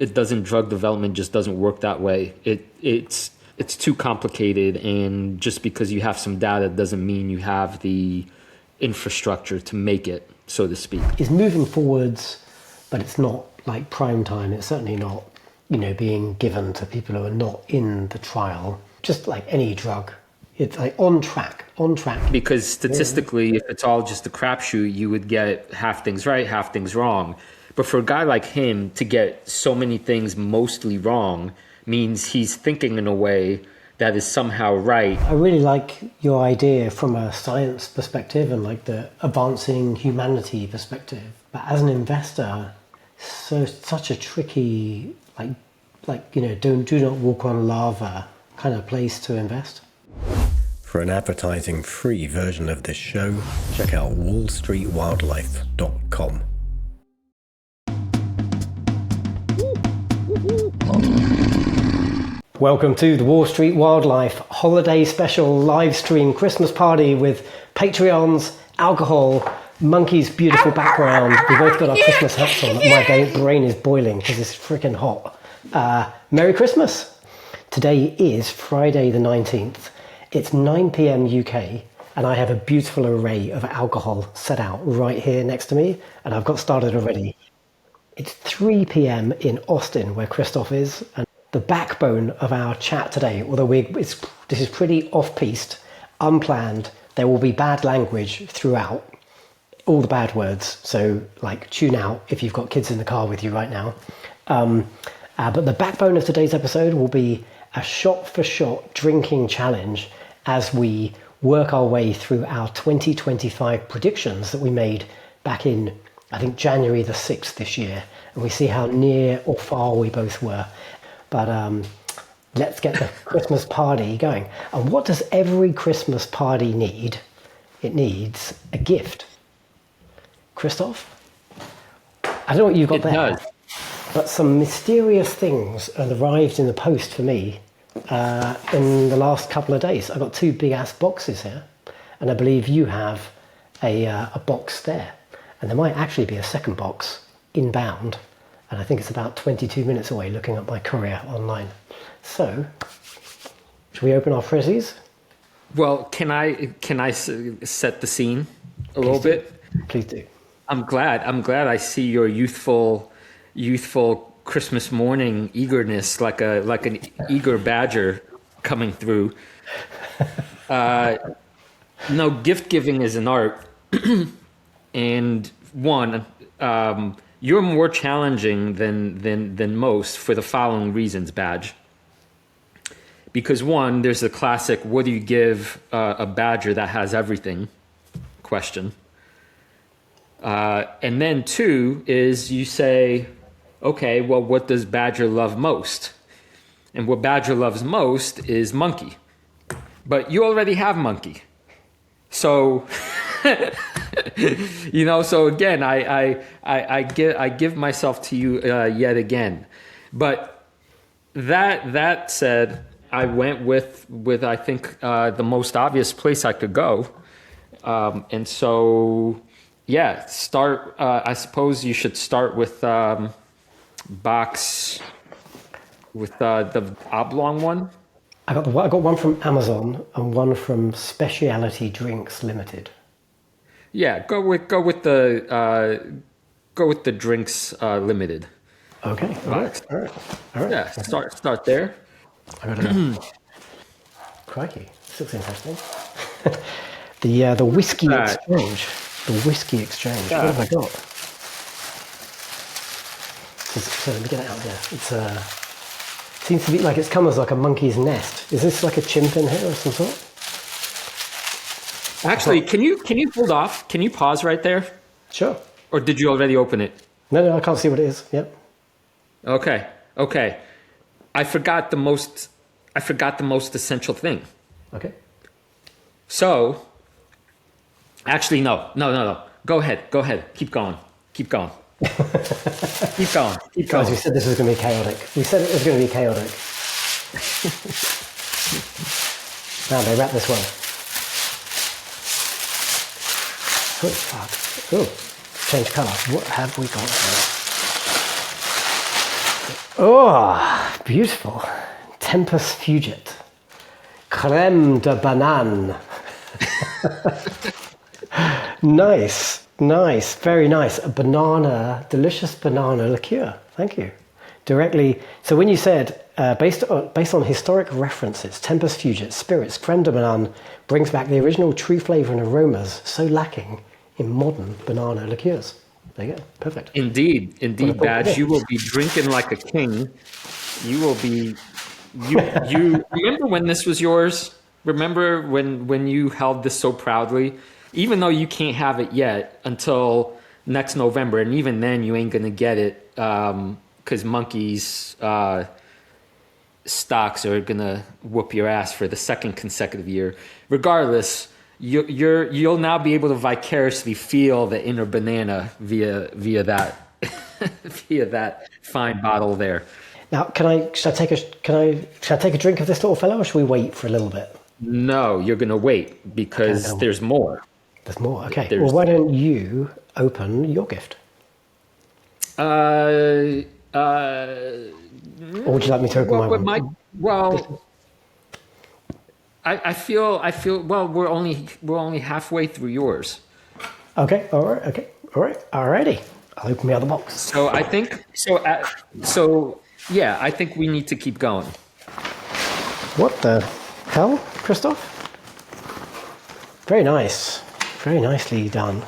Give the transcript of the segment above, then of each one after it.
drug development just doesn't work that way. It's too complicated, and just because you have some data doesn't mean you have the infrastructure to make it, so to speak. It's moving forwards, but it's not like prime time. It's certainly not, being given to people who are not in the trial. Just like any drug, it's like on track. Because statistically, if it's all just a crapshoot, you would get half things right, half things wrong. But for a guy like him to get so many things mostly wrong means he's thinking in a way that is somehow right. I really like your idea from a science perspective and like the advancing humanity perspective. But as an investor, such a tricky, do not walk on lava kind of place to invest. For an advertising-free version of this show, check out wallstreetwildlife.com. Welcome to the Wall Street Wildlife Holiday Special live stream Christmas party with Patreons, alcohol, monkey's beautiful background. We both got our Christmas hats on. My brain is boiling because it's freaking hot. Merry Christmas. Today is Friday the 19th. It's 9 p.m. UK and I have a beautiful array of alcohol set out right here next to me, and I've got started already. It's 3 p.m. in Austin where Krzysztof is, and the backbone of our chat today, although this is pretty off-piste, unplanned, there will be bad language throughout, all the bad words, so tune out if you've got kids in the car with you right now. But the backbone of today's episode will be a shot-for-shot drinking challenge as we work our way through our 2025 predictions that we made back in, I think, January the 6th this year, and we see how near or far we both were. But let's get the Christmas party going. And what does every Christmas party need? It needs a gift. Krzysztof? I don't know what you've got there. Does. But some mysterious things have arrived in the post for me in the last couple of days. I've got 2 big ass boxes here, and I believe you have a box there. And there might actually be a second box inbound. And I think it's about 22 minutes away looking at my courier online. So, should we open our frizzies? Well, can I set the scene a little bit? Please do. I'm glad I see your youthful Christmas morning eagerness, like an eager badger coming through. No, gift giving is an art, and you're more challenging than most for the following reasons, Badge. Because 1, there's a classic, what do you give a badger that has everything question. And then 2 is you say, okay, well, what does badger love most? And what badger loves most is monkey. But you already have monkey. So... so again, I give myself to you yet again. But that said, I went with I think the most obvious place I could go, and so start. I suppose you should start with box with the oblong one. I got one from Amazon and one from Specialty Drinks Limited. Yeah, go with the drinks limited. Okay, all right. Yeah, start there. I got it. Crikey, this looks interesting. the whiskey exchange. The whiskey exchange. Yeah. What have I got? So let me get it out here. It's seems to be like it's come as like a monkey's nest. Is this like a chimp in here of some sort? Actually, can you hold off? Can you pause right there? Sure. Or did you already open it? No, I can't see what it is. Yep. Okay. I forgot the most essential thing. Okay. So, actually, no. Go ahead. Keep going. Keep going. Guys, we said this was going to be chaotic. We said it was going to be chaotic. Now they wrap this well. Oh, fuck. Oh, change colour. What have we got here? Oh, beautiful. Tempus Fugit. Crème de banane. Nice, nice, very nice. A banana, delicious banana liqueur. Thank you. Directly. So when you said based on historic references, Tempus Fugit spirits crème de banane brings back the original tree flavor and aromas so lacking in modern banana liqueurs. There you go. Perfect. Indeed, Badge. You will be drinking like a king. You will be. You remember when this was yours? Remember when you held this so proudly? Even though you can't have it yet until next November, and even then you ain't gonna get it because Monkey's stocks are gonna whoop your ass for the second consecutive year. Regardless, you'll now be able to vicariously feel the inner banana via that via that fine bottle there. Now, should I take a drink of this little fellow, or should we wait for a little bit? No, you're gonna wait because there's more. There's more. Okay. Well, why don't you open your gift? Or would you like me to open my one? I feel. Well, we're only halfway through yours. Okay. All right. Okay. All right. Alrighty. I'll open the other box. So I think so. Yeah, I think we need to keep going. What the hell, Krzysztof? Very nice. Very nicely done.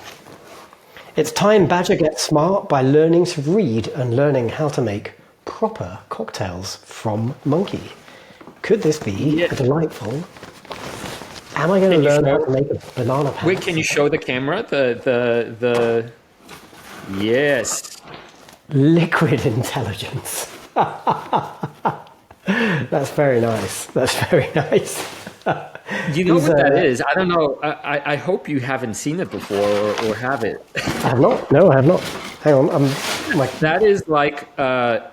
It's time Badger gets smart by learning to read and learning how to make proper cocktails from Monkey. Could this be a delightful? Am I going to learn how to make a banana pan? Wait, can you show the camera? The yes. Liquid intelligence. That's very nice. That's very nice. You know what that is? I don't know. I hope you haven't seen it before or have it. I have not. No, I have not. Hang on. That is like a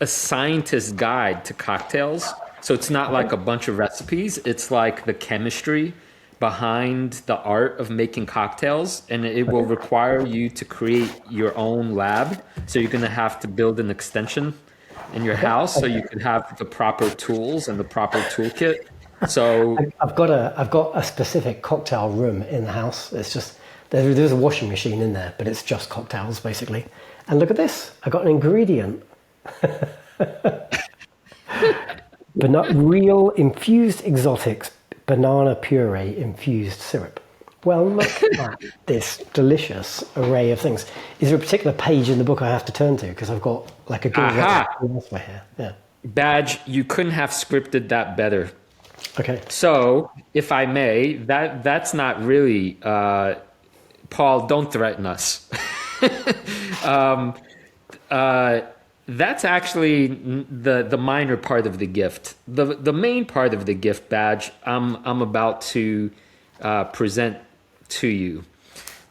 scientist's guide to cocktails. So it's not like a bunch of recipes. It's like the chemistry behind the art of making cocktails. And it will require you to create your own lab. So you're going to have to build an extension in your house so you can have the proper tools and the proper toolkit. So I've got a specific cocktail room in the house. It's just there's a washing machine in there, but it's just cocktails basically. And look at this. I got an ingredient. Real infused exotics banana puree infused syrup. Well, look at this delicious array of things. Is there a particular page in the book I have to turn to? Because I've got like a good recipe here. Yeah. Badge, you couldn't have scripted that better. Okay. So, if I may, that's not really Paul, don't threaten us. That's actually the minor part of the gift. The main part of the gift, Badge, I'm about to present to you.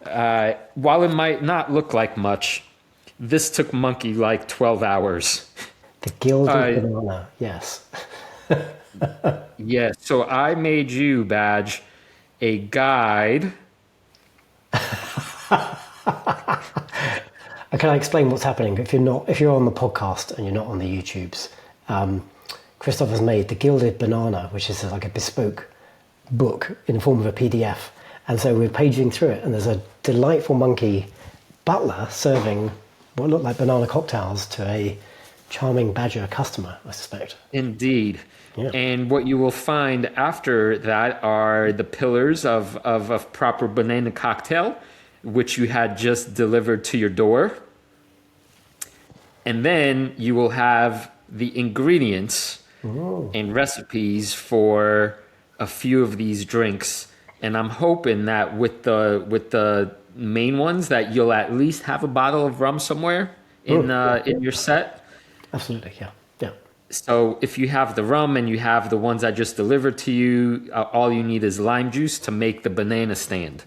While it might not look like much, this took Monkey like 12 hours. The gilded banana, yes. Yeah, so I made you, Badge, a guide. Can I explain what's happening? If you're on the podcast and you're not on the YouTubes, Krzysztof has made the Gilded Banana, which is like a bespoke book in the form of a PDF. And so we're paging through it, and there's a delightful monkey butler serving what look like banana cocktails to a charming Badger customer, I suspect. Indeed. Yeah. And what you will find after that are the pillars of a proper banana cocktail, which you had just delivered to your door. And then you will have the ingredients and recipes for a few of these drinks. And I'm hoping that with the main ones that you'll at least have a bottle of rum somewhere in your set. Absolutely, yeah. Yeah. So if you have the rum and you have the ones I just delivered to you, all you need is lime juice to make the banana stand.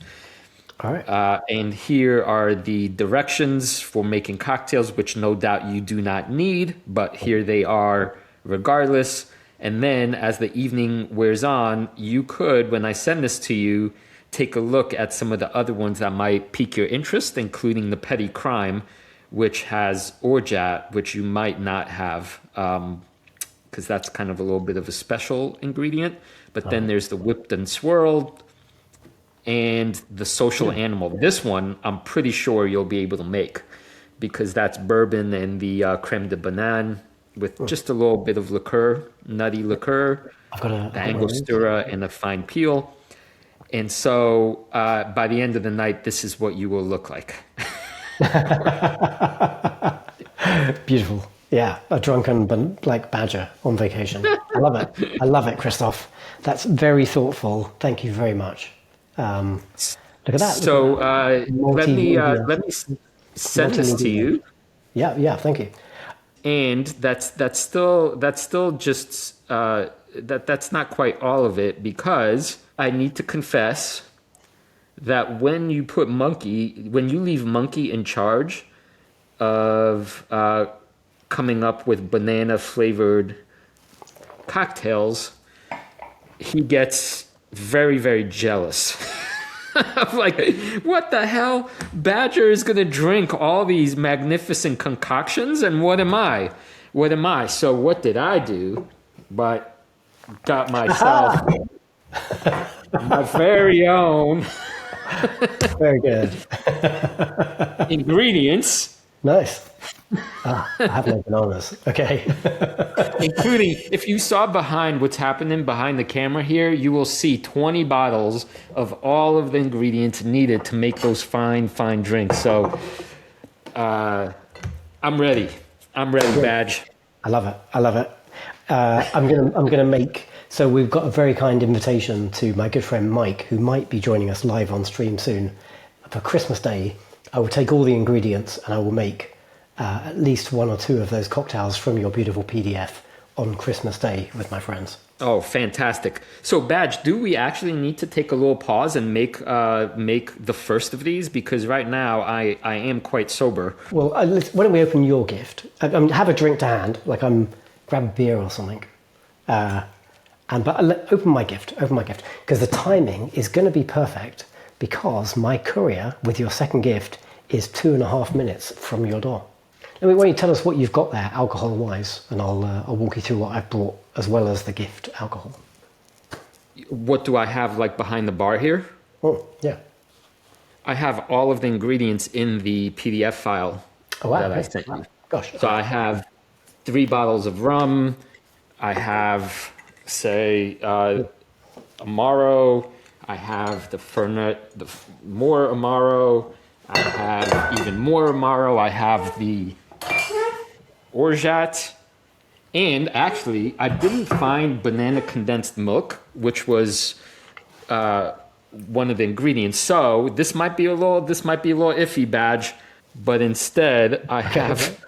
All right. And here are the directions for making cocktails, which no doubt you do not need, but here they are regardless. And then as the evening wears on, you could, when I send this to you, take a look at some of the other ones that might pique your interest, including the petty crime, which has orgeat, which you might not have, because that's kind of a little bit of a special ingredient. But then there's the whipped and swirled and the social animal. This one, I'm pretty sure you'll be able to make, because that's bourbon and the creme de banane with just a little bit of liqueur, nutty liqueur, the Angostura, and a fine peel. And so by the end of the night, this is what you will look like. Beautiful. Yeah, a drunken badger on vacation. I love it. I love it, Krzysztof. That's very thoughtful. Thank you very much. Look at that. So let me send this to you. Yeah. Thank you. And that's still just that's not quite all of it, because I need to confess that when you leave Monkey in charge of coming up with banana flavored cocktails, he gets very, very jealous. I'm like, what the hell? Badger is going to drink all these magnificent concoctions, and what am I? So what did I do? But got myself my very own very good ingredients. Nice. I have no bananas. Okay. Including, if you saw what's happening behind the camera here, you will see 20 bottles of all of the ingredients needed to make those fine drinks. So I'm ready. Badge. I love it. I'm gonna make. So we've got a very kind invitation to my good friend Mike, who might be joining us live on stream soon. For Christmas Day, I will take all the ingredients and I will make at least one or two of those cocktails from your beautiful PDF on Christmas Day with my friends. Oh, fantastic. So, Badge, do we actually need to take a little pause and make the first of these? Because right now I am quite sober. Well, why don't we open your gift? Have a drink to hand, grab a beer or something. Open my gift, because the timing is going to be perfect, because my courier with your second gift is 2.5 minutes from your door. Why don't you tell us what you've got there, alcohol-wise, and I'll walk you through what I've brought, as well as the gift alcohol. What do I have behind the bar here? Oh, yeah. I have all of the ingredients in the PDF file that I sent you. Gosh. So I have 3 bottles of rum. I have, say, Amaro. I have the Fernet, more Amaro. I have even more Amaro. I have the Orgeat. And actually, I didn't find banana condensed milk, which was one of the ingredients. So this might be a little iffy, Badge. But instead, I have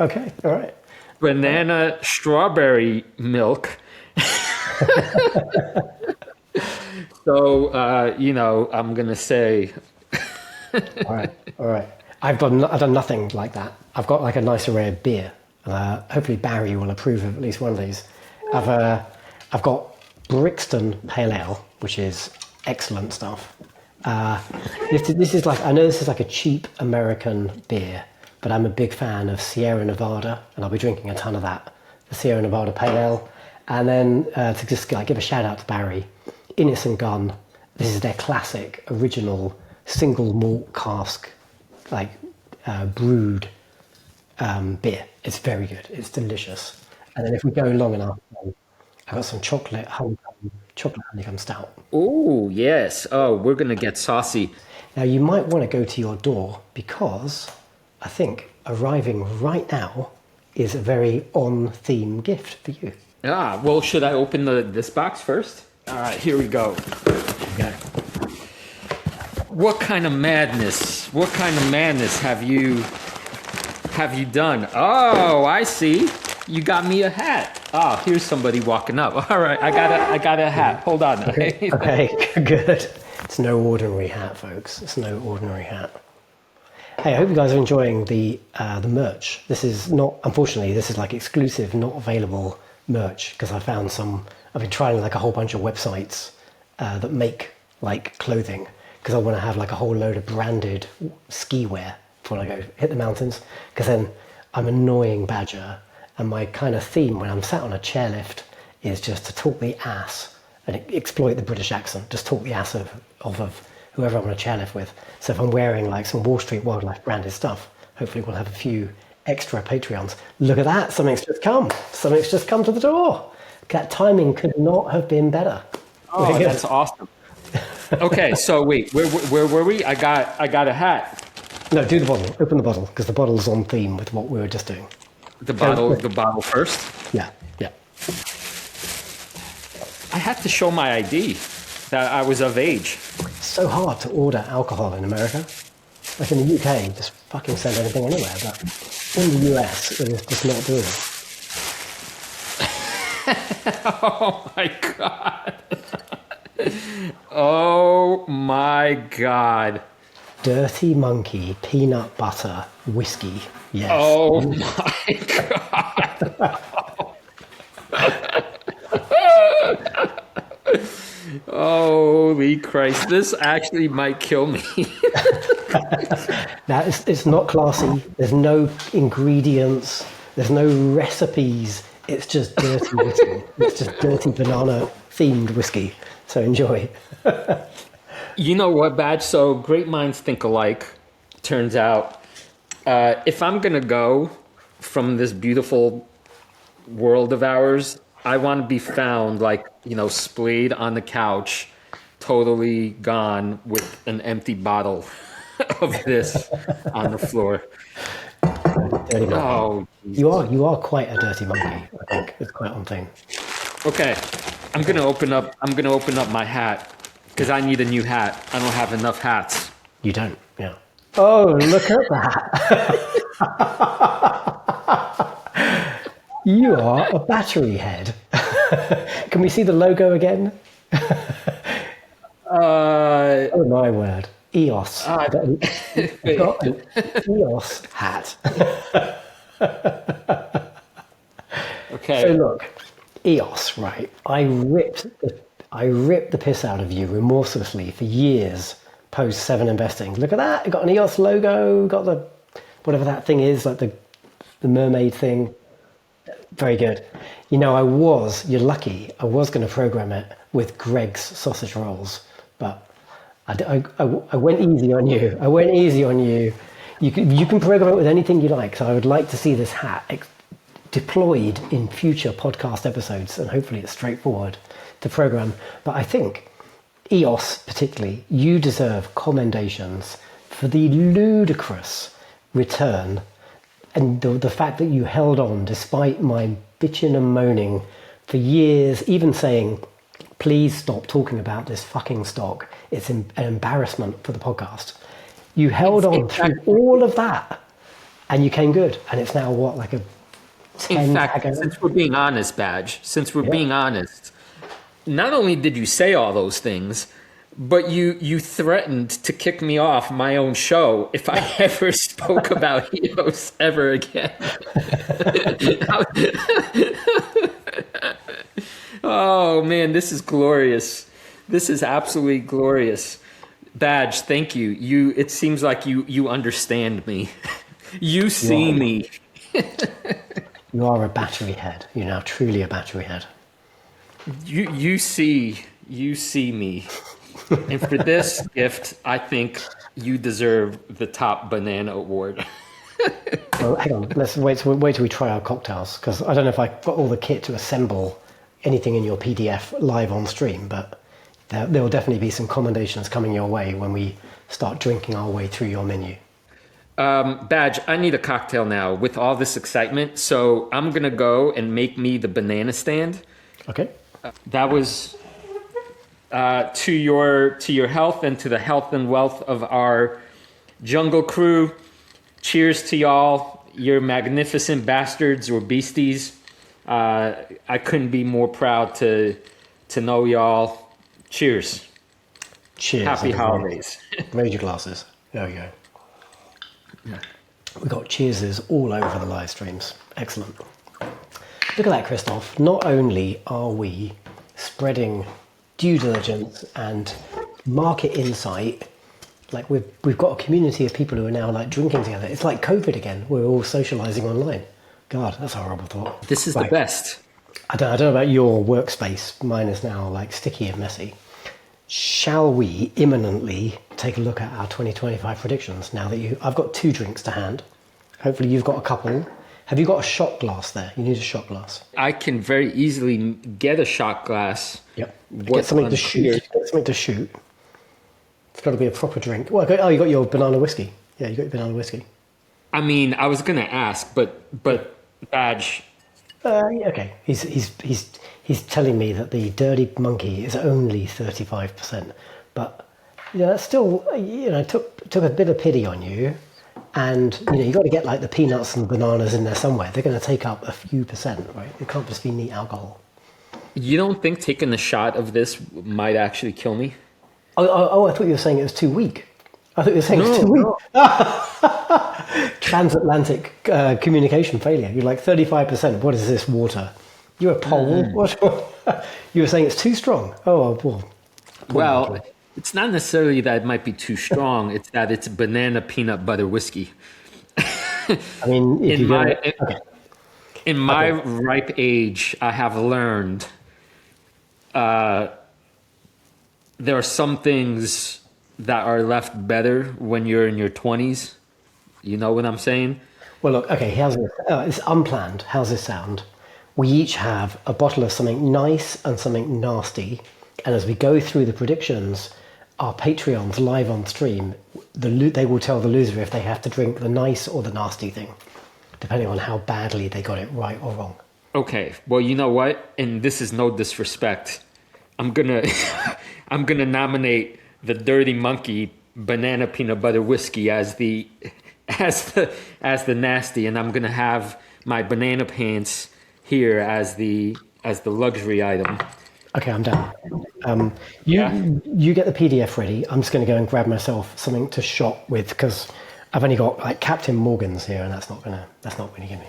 okay, all right. Banana strawberry milk. So I'm gonna say. All right. I've done nothing like that. I've got a nice array of beer. Hopefully Barry will approve of at least one of these. I've got Brixton Pale Ale, which is excellent stuff. This is I know this is a cheap American beer, but I'm a big fan of Sierra Nevada, and I'll be drinking a ton of that. The Sierra Nevada Pale Ale, and then to just give a shout out to Barry, Innocent Gun. This is their classic, original single malt cask, brewed beer. It's very good. It's delicious. And then if we go long enough, I've got some chocolate honeycomb stout. Oh, yes. Oh, we're going to get saucy. Now, you might want to go to your door, because I think arriving right now is a very on-theme gift for you. Well, should I open this box first? All right, here we go. Okay. What kind of madness have you done? Oh, I see. You got me a hat. Oh, here's somebody walking up. All right, I got a hat. Hold on. Okay, good. It's no ordinary hat, folks. It's no ordinary hat. Hey, I hope you guys are enjoying the merch. This is unfortunately, exclusive, not available merch, because I found I've been trying a whole bunch of websites that make clothing, because I want to have a whole load of branded ski wear before I go hit the mountains, because then I'm annoying Badger, and my kind of theme when I'm sat on a chairlift is just to talk the ass and exploit the British accent, just talk the ass of whoever I'm on a chairlift with. So if I'm wearing like some Wall Street Wildlife branded stuff, hopefully we'll have a few extra Patreons. Look at that, something's just come to the door. That timing could not have been better. Oh, that's awesome. Okay, so wait, where were we? I got a hat. No, do the bottle. Open the bottle, because the bottle's on theme with what we were just doing. The bottle first? Yeah. I had to show my ID that I was of age. It's so hard to order alcohol in America. Like in the UK, just fucking send anything anywhere, but in the US, it is just not doable. Oh my God. Oh my God. Dirty Monkey peanut butter whiskey. Yes. Oh my God. Holy Christ. This actually might kill me. Now, it's not classy. There's no ingredients. There's no recipes. It's just dirty whiskey. It's just dirty banana themed whiskey. So enjoy. You know what, Badge? So great minds think alike, turns out. If I'm going to go from this beautiful world of ours, I want to be found like, splayed on the couch, totally gone with an empty bottle of this on the floor. Dirty monkey. Oh, You are quite a dirty monkey, I think. It's quite on thing. okay. I'm gonna open up my hat because I need a new hat. I don't have enough hats. You don't, yeah. Oh, look at that. You are a battery head. Can we see the logo again? Oh my word. EOS. Got an EOS hat. Okay. So look, EOS, right? I ripped the piss out of you remorselessly for years post 7 investing. Look at that. I got an EOS logo, got the whatever that thing is, like the mermaid thing. Very good. You're lucky. I was going to program it with Greg's sausage rolls, but I went easy on you. You can program it with anything you like. So I would like to see this hat deployed in future podcast episodes, and hopefully it's straightforward to program. But I think EOS particularly, you deserve commendations for the ludicrous return and the fact that you held on despite my bitching and moaning for years, even saying, please stop talking about this fucking stock. It's an embarrassment for the podcast. You held on through all of that and you came good. And it's now like a 10 In fact, since we're being honest, Badge, being honest, not only did you say all those things, but you threatened to kick me off my own show if I ever spoke about EOS ever again. Oh man, this is glorious. This is absolutely glorious. Badge, thank you. It seems like you understand me. You see me. You are a battery head. You're now truly a battery head. You see me. And for this gift, I think you deserve the top banana award. Well, hang on. Let's wait till we try our cocktails, because I don't know if I got all the kit to assemble anything in your PDF live on stream, but there will definitely be some commendations coming your way when we start drinking our way through your menu. Badge, I need a cocktail now with all this excitement, so I'm gonna go and make me the banana stand. Okay. That was to your health and to the health and wealth of our jungle crew. Cheers to y'all. You're magnificent bastards or beasties. I couldn't be more proud to know y'all. Cheers. Cheers. Happy holidays. Raise your glasses. There we go. Yeah. We got cheerses all over the live streams. Excellent. Look at that, Krzysztof. Not only are we spreading due diligence and market insight Like we've got a community of people who are now like drinking together. It's like COVID again. We're all socializing online. God, that's a horrible thought. This is the best. I don't know about your workspace. Mine is now like sticky and messy. Shall we imminently take a look at our 2025 predictions now that I've got 2 drinks to hand. Hopefully you've got a couple. Have you got a shot glass there? You need a shot glass. I can very easily get a shot glass. Yep. Get something to shoot. Get something to shoot. It's got to be a proper drink. Well, oh, you got your banana whiskey. Yeah, you got your banana whiskey. I mean, I was gonna ask, but Badge. Yeah, okay. He's telling me that the dirty monkey is only 35%, but that's still took a bit of pity on you, and you got to get like the peanuts and bananas in there somewhere. They're going to take up a few percent, right? It can't just be neat alcohol. You don't think taking a shot of this might actually kill me? Oh, I thought you were saying it was too weak. I thought you were saying it was too weak. Transatlantic communication failure. You're like 35%. What is this, water? You're a pole. What? You were saying it's too strong. Oh, well, it's not necessarily that it might be too strong. It's that it's banana peanut butter whiskey. I mean, in my ripe age, I have learned there are some things that are left better when you're in your 20s. You know what I'm saying? Well, look, okay, it's unplanned. How's this sound? We each have a bottle of something nice and something nasty. And as we go through the predictions, our Patreons live on stream, they will tell the loser if they have to drink the nice or the nasty thing, depending on how badly they got it right or wrong. Okay, well, you know what? And this is no disrespect. I'm gonna nominate the Dirty Monkey banana peanut butter whiskey as the nasty, and I'm gonna have my banana pants here as the luxury item. Okay, I'm done. You get the PDF ready. I'm just going to go and grab myself something to shot with because I've only got like Captain Morgan's here, and that's not going to give me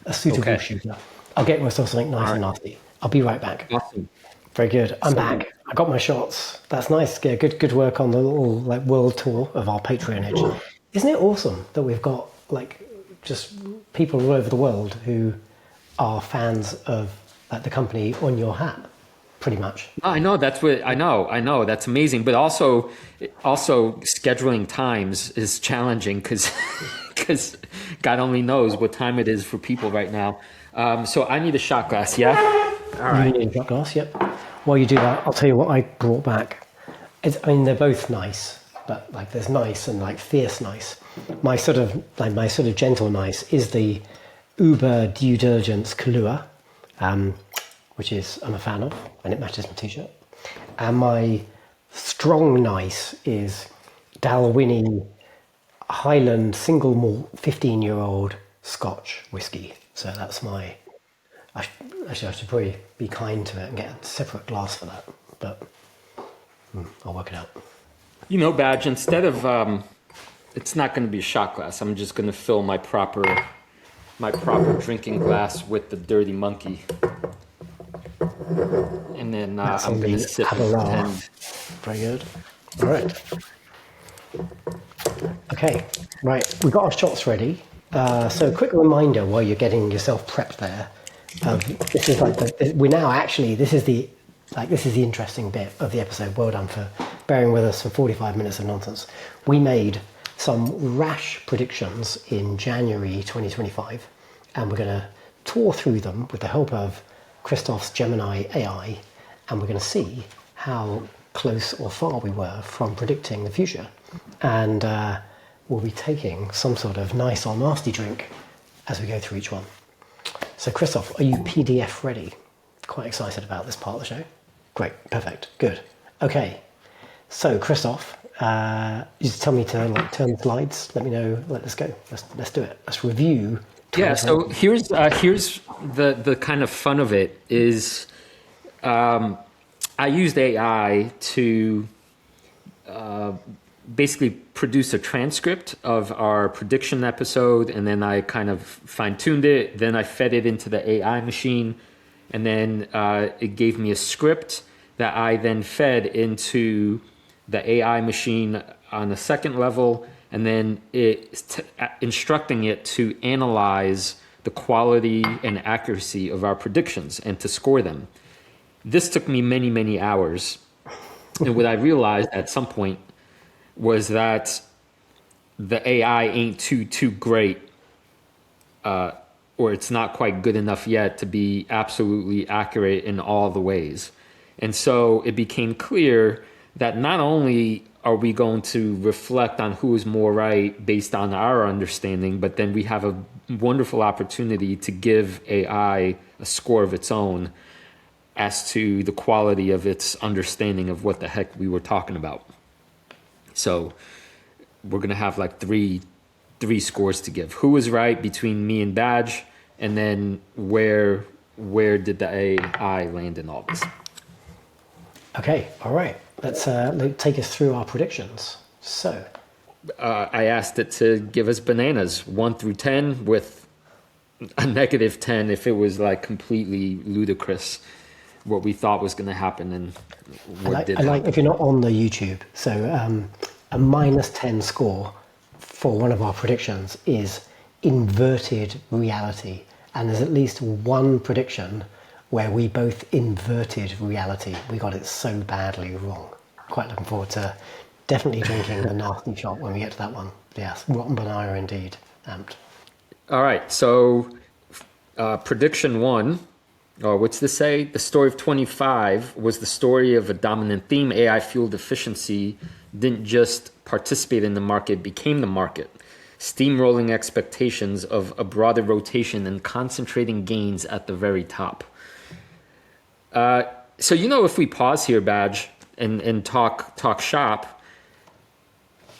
a suitable shooter. I'll get myself something nice and nasty. I'll be right back. Awesome. Very good. I'm back. I got my shots. That's nice. Yeah, good work on the little like world tour of our patronage. Isn't it awesome that we've got like just people all over the world who are fans of like the company on your hat, pretty much? I know I know that's amazing, but also scheduling times is challenging because God only knows what time it is for people right now. So I need a shot glass. Yeah. All right. You need a shot glass. Yep. While you do that, I'll tell you what I brought back. They're both nice, but like there's nice and like fierce nice. My sort of gentle nice is the Uber Due Diligence Kahlua, which I'm a fan of, and it matches my t-shirt. And my strong nice is Dalwhinnie Highland single malt 15-year-old Scotch whiskey. So that's my. I should probably be kind to it and get a separate glass for that, but I'll work it out. Badge, instead of it's not going to be a shot glass. I'm just going to fill my proper drinking glass with the Dirty Monkey, and then I'm going to sip and very good. All right. Okay. Right. We've got our shots ready. So a quick reminder while you're getting yourself prepped there. This is like this is the interesting bit of the episode. Well done for bearing with us for 45 minutes of nonsense. We made some rash predictions in January 2025, and we're going to tour through them with the help of Krzysztof's Gemini AI, and we're going to see how close or far we were from predicting the future. And we'll be taking some sort of nice or nasty drink as we go through each one. So Krzysztof, are you PDF ready? Quite excited about this part of the show. Great, perfect, good. Okay, so Krzysztof, you just tell me to turn the slides. Let me know. Let's go. Let's do it. Let's review. Yeah. So here's the kind of fun of it is, I used AI to basically produce a transcript of our prediction episode, and then I kind of fine-tuned it. Then I fed it into the AI machine, and then it gave me a script that I then fed into the AI machine on a second level, and then instructing it to analyze the quality and accuracy of our predictions and to score them. This took me many, many hours. And what I realized at some point was that the AI ain't too great, or it's not quite good enough yet to be absolutely accurate in all the ways. And so it became clear that not only are we going to reflect on who is more right based on our understanding, but then we have a wonderful opportunity to give AI a score of its own as to the quality of its understanding of what the heck we were talking about. So we're going to have like three scores to give. Who was right between me and Badge, and then where did the AI land in all this? Okay, all right. Let's take us through our predictions. So, I asked it to give us bananas 1 through 10, with a -10 if it was like completely ludicrous what we thought was going to happen and what did happen. If you're not on the YouTube, so a -10 score for one of our predictions is inverted reality, and there's at least one prediction where we both inverted reality. We got it so badly wrong. Quite looking forward to definitely drinking the nasty shot when we get to that one. Yes, rotten banana indeed. Amped. All right, so prediction 1, or what's this say? The story of 25 was the story of a dominant theme. AI-fueled efficiency didn't just participate in the market, became the market. Steamrolling expectations of a broader rotation and concentrating gains at the very top. So, if we pause here, Badge, and talk shop,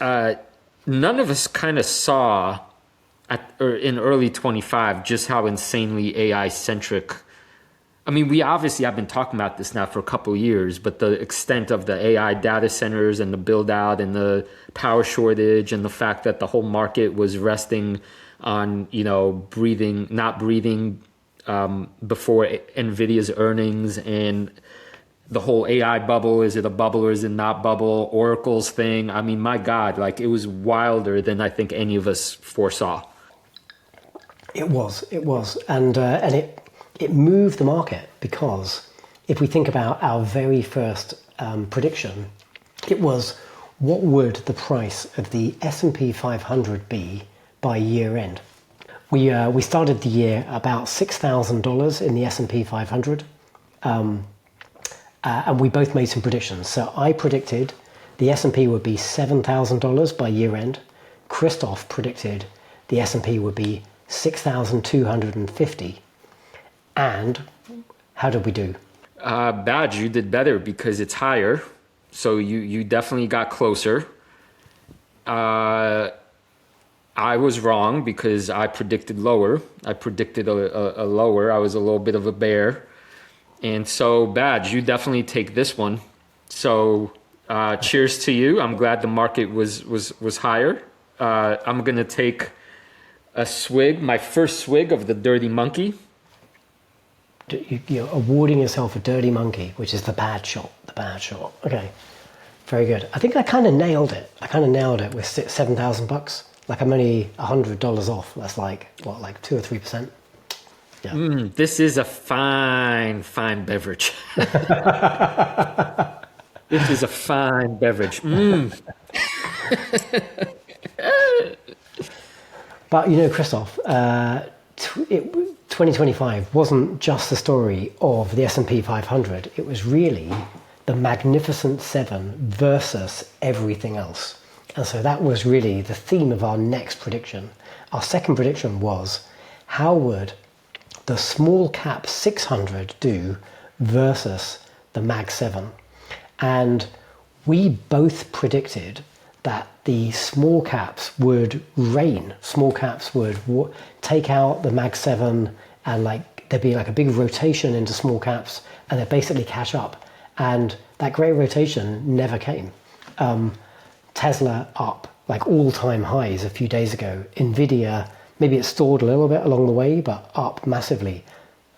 none of us kind of saw in early 25 just how insanely AI-centric. I mean, we obviously have been talking about this now for a couple of years, but the extent of the AI data centers and the build out and the power shortage and the fact that the whole market was resting on, not breathing before NVIDIA's earnings, and the whole AI bubble, is it a bubble or is it not bubble, Oracle's thing. I mean, my God, like it was wilder than I think any of us foresaw. It was, and it moved the market, because if we think about our very first prediction, it was, what would the price of the S&P 500 be by year end? We started the year about $6,000 in the S&P 500, and we both made some predictions. So I predicted the S&P would be $7,000 by year end. Krzysztof predicted the S&P would be 6,250. And how did we do? Badge, you did better because it's higher. So you definitely got closer. I was wrong because I predicted lower. I predicted a lower. I was a little bit of a bear. And so, Badge, you definitely take this one. So cheers to you. I'm glad the market was higher. I'm going to take a swig, my first swig of the Dirty Monkey. You're awarding yourself a Dirty Monkey, which is the bad shot. Okay, very good. I think I kind of nailed it. With $7,000. Like I'm only $100 off. That's like 2 or 3%. Yeah. This is a fine beverage. This is a fine beverage. But Krzysztof, 2025 wasn't just the story of the S&P 500. It was really the Magnificent Seven versus everything else. And so that was really the theme of our next prediction. Our second prediction was, how would the small cap 600 do versus the Mag 7? And we both predicted that the small caps would reign. Small caps would take out the Mag 7, and there'd be like a big rotation into small caps, and they'd basically catch up. And that great rotation never came. Tesla up like all-time highs a few days ago. Nvidia, maybe it stalled a little bit along the way, but up massively.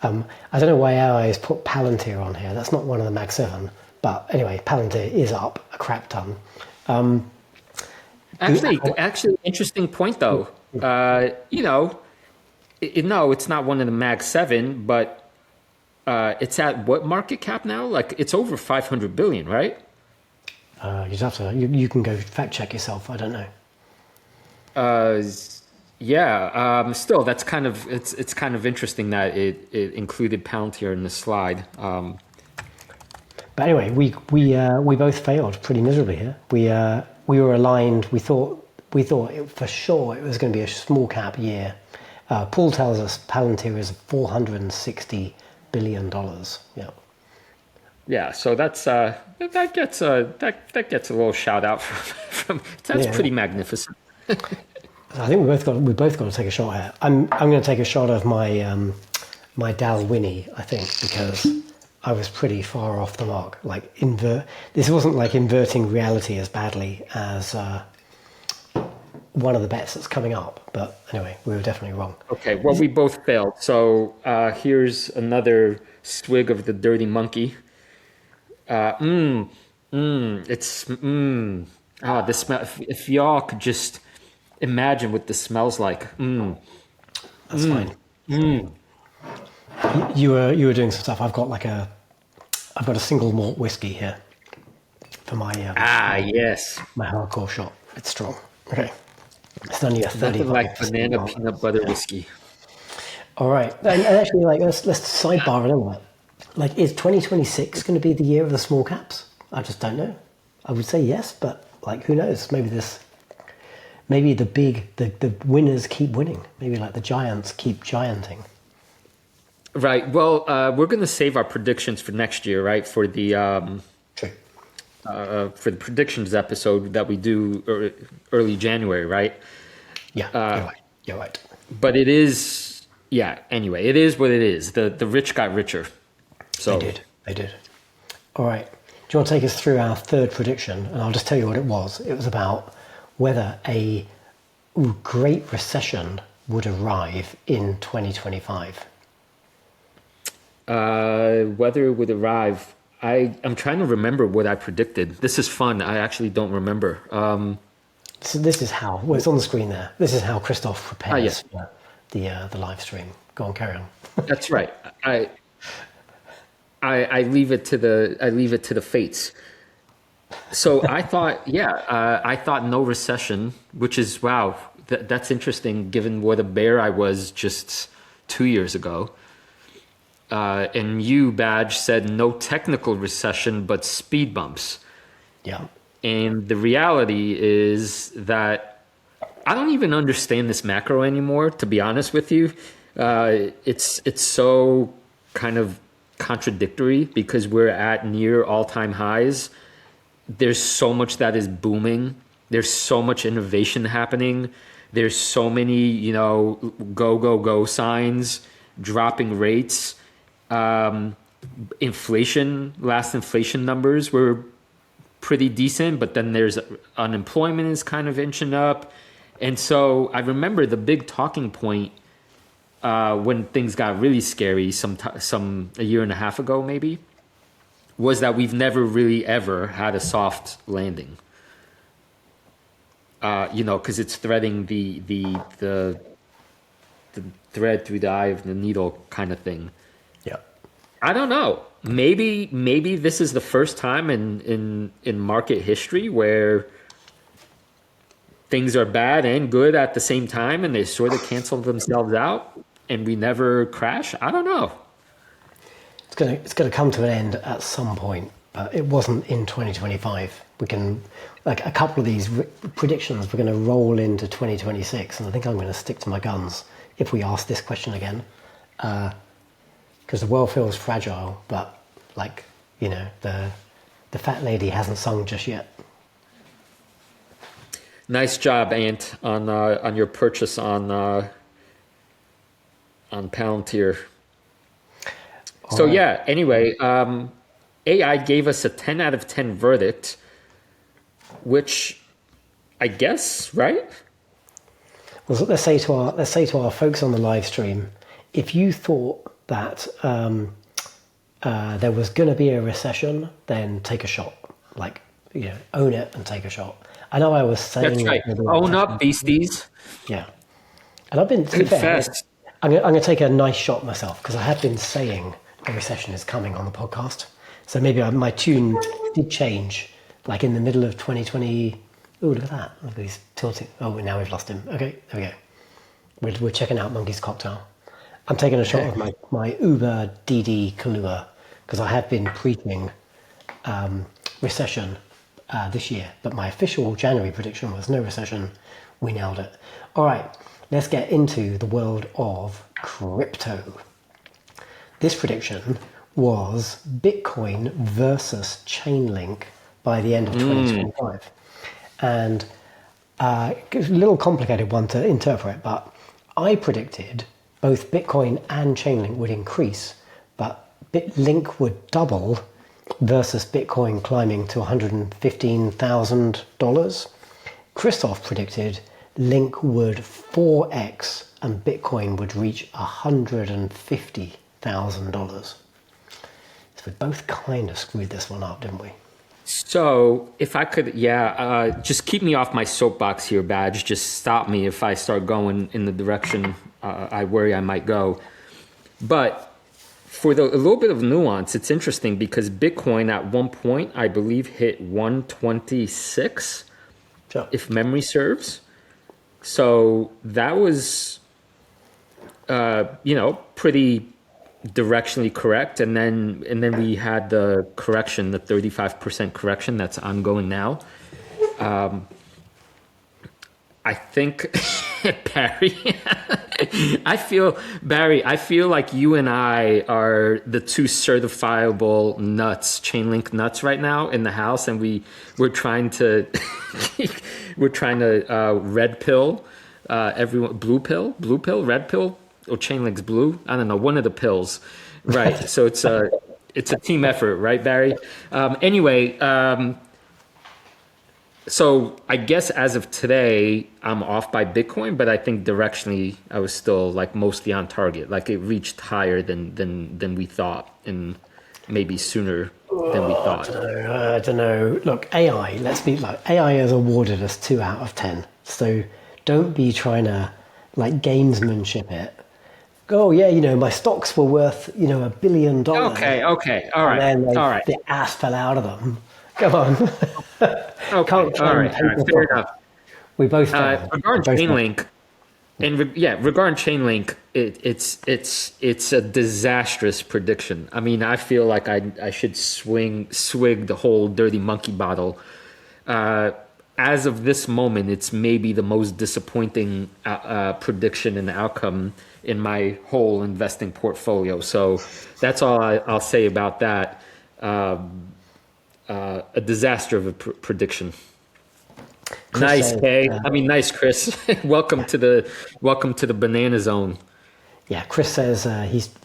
I don't know why AI has put Palantir on here. That's not one of the Mag 7. But anyway, Palantir is up a crap ton. Actually, interesting point though. No, it's not one of the Mag 7, but it's at what market cap now? Like it's over 500 billion, right? You'd have to. You can go fact check yourself. I don't know. Yeah. Still, that's kind of it's kind of interesting that it included Palantir in the slide. But anyway, we both failed pretty miserably here. We were aligned. We thought for sure it was going to be a small cap year. Paul tells us Palantir is $460 billion. Yeah. Yeah, so that's that gets a little shout out from that's pretty magnificent. I think we both got to take a shot here. I'm going to take a shot of my my Dal Winnie, I think, because I was pretty far off the mark. Like this wasn't like inverting reality as badly as one of the bets that's coming up. But anyway, we were definitely wrong. Okay, well, we both failed. So here's another swig of the dirty monkey. The smell. If y'all could just imagine what this smells like. That's fine. You were doing some stuff. I've got a single malt whiskey here for my yes, my hardcore shot. It's strong. Okay, it's only a 30. Nothing like banana peanut butter whiskey. All right, and actually, let's sidebar a little bit. Like, is 2026 going to be the year of the small caps? I just don't know. I would say yes, but who knows? Maybe the winners keep winning. Maybe the giants keep gianting. Right. Well, we're going to save our predictions for next year, right? For the for the predictions episode that we do early January, right? Yeah. You're right. But it is, anyway, it is what it is. The rich got richer. So They did. All right. Do you want to take us through our third prediction? And I'll just tell you what it was. It was about whether a great recession would arrive in 2025. Whether it would arrive, I'm trying to remember what I predicted. This is fun. I actually don't remember. So this is how, it's on the screen there. This is how Krzysztof prepares for the live stream. Go on, carry on. That's right. I leave it to the fates. So I thought, I thought no recession, which is wow. That's interesting given what a bear I was just 2 years ago. And you, Badge, said no technical recession, but speed bumps. Yeah. And the reality is that I don't even understand this macro anymore, to be honest with you. It's so kind of contradictory because we're at near all-time highs. There's so much that is booming. There's so much innovation happening. There's so many, go signs, dropping rates. Inflation, last inflation numbers were pretty decent, but then there's unemployment is kind of inching up. And so I remember the big talking point when things got really scary a year and a half ago maybe, was that we've never really ever had a soft landing. Because it's threading the thread through the eye of the needle kind of thing. Yeah. I don't know. Maybe this is the first time in market history where things are bad and good at the same time and they sort of cancel themselves out and we never crash. I don't know. It's gonna come to an end at some point, but it wasn't in 2025. We can, a couple of these predictions, we're going to roll into 2026, and I think I'm going to stick to my guns if we ask this question again, because the world feels fragile, but the fat lady hasn't sung just yet. Nice job, Ant, on your purchase on Palantir. So yeah, anyway, AI gave us a 10 out of 10 verdict, which I guess, right? Well, let's say to our folks on the live stream, if you thought that there was going to be a recession, then take a shot. Own it and take a shot. I know I was saying That's right. that. Own up, beasties. Yeah. And I've been, to be fair, Confess. I'm going to take a nice shot myself because I have been saying a recession is coming on the podcast. So maybe my tune did change, like in the middle of 2020. Oh, look at that. Look at he's tilting. Oh, now we've lost him. Okay, there we go. We're checking out Monkey's Cocktail. I'm taking a shot of my Uber DD Kahlua because I have been preaching recession this year, but my official January prediction was no recession. We nailed it. All right, let's get into the world of crypto. This prediction was Bitcoin versus Chainlink by the end of 2025. And it's a little complicated one to interpret, but I predicted both Bitcoin and Chainlink would increase, but Link would double versus Bitcoin climbing to $115,000. Krzysztof predicted Link would 4x and Bitcoin would reach $150,000. So we both kind of screwed this one up, didn't we? So if I could, just keep me off my soapbox here, Badge. Just stop me if I start going in the direction I worry I might go. But for a little bit of nuance, it's interesting because Bitcoin at one point, I believe, hit 126, Sure. if memory serves. So that was, pretty directionally correct. And then we had the correction, the 35% correction that's ongoing now. I think, Barry, I feel like you and I are the two certifiable nuts, Chainlink nuts right now in the house. And we're trying to, red pill, everyone, blue pill, red pill, or Chainlink's blue. I don't know, one of the pills. Right. So it's a team effort, right, Barry? So I guess as of today, I'm off by Bitcoin, but I think directionally I was still like mostly on target. Like it reached higher than we thought, and maybe sooner than we thought. I don't know. Look, AI, let's be like, AI has awarded us 2 out of 10. So don't be trying to like gamesmanship it. Oh yeah, my stocks were worth, $1 billion. Okay. All right. And then all right. the ass fell out of them. Come on. Okay. Can't All right. Fair enough. We both failed. Regarding Chainlink, regarding Chainlink, it's a disastrous prediction. I mean, I feel like I should swig the whole dirty monkey bottle. As of this moment, it's maybe the most disappointing prediction and outcome in my whole investing portfolio. So that's all I'll say about that. A disaster of a prediction. Chris Nice, says, Kay. Nice, Chris. welcome to the banana zone. Yeah, Chris says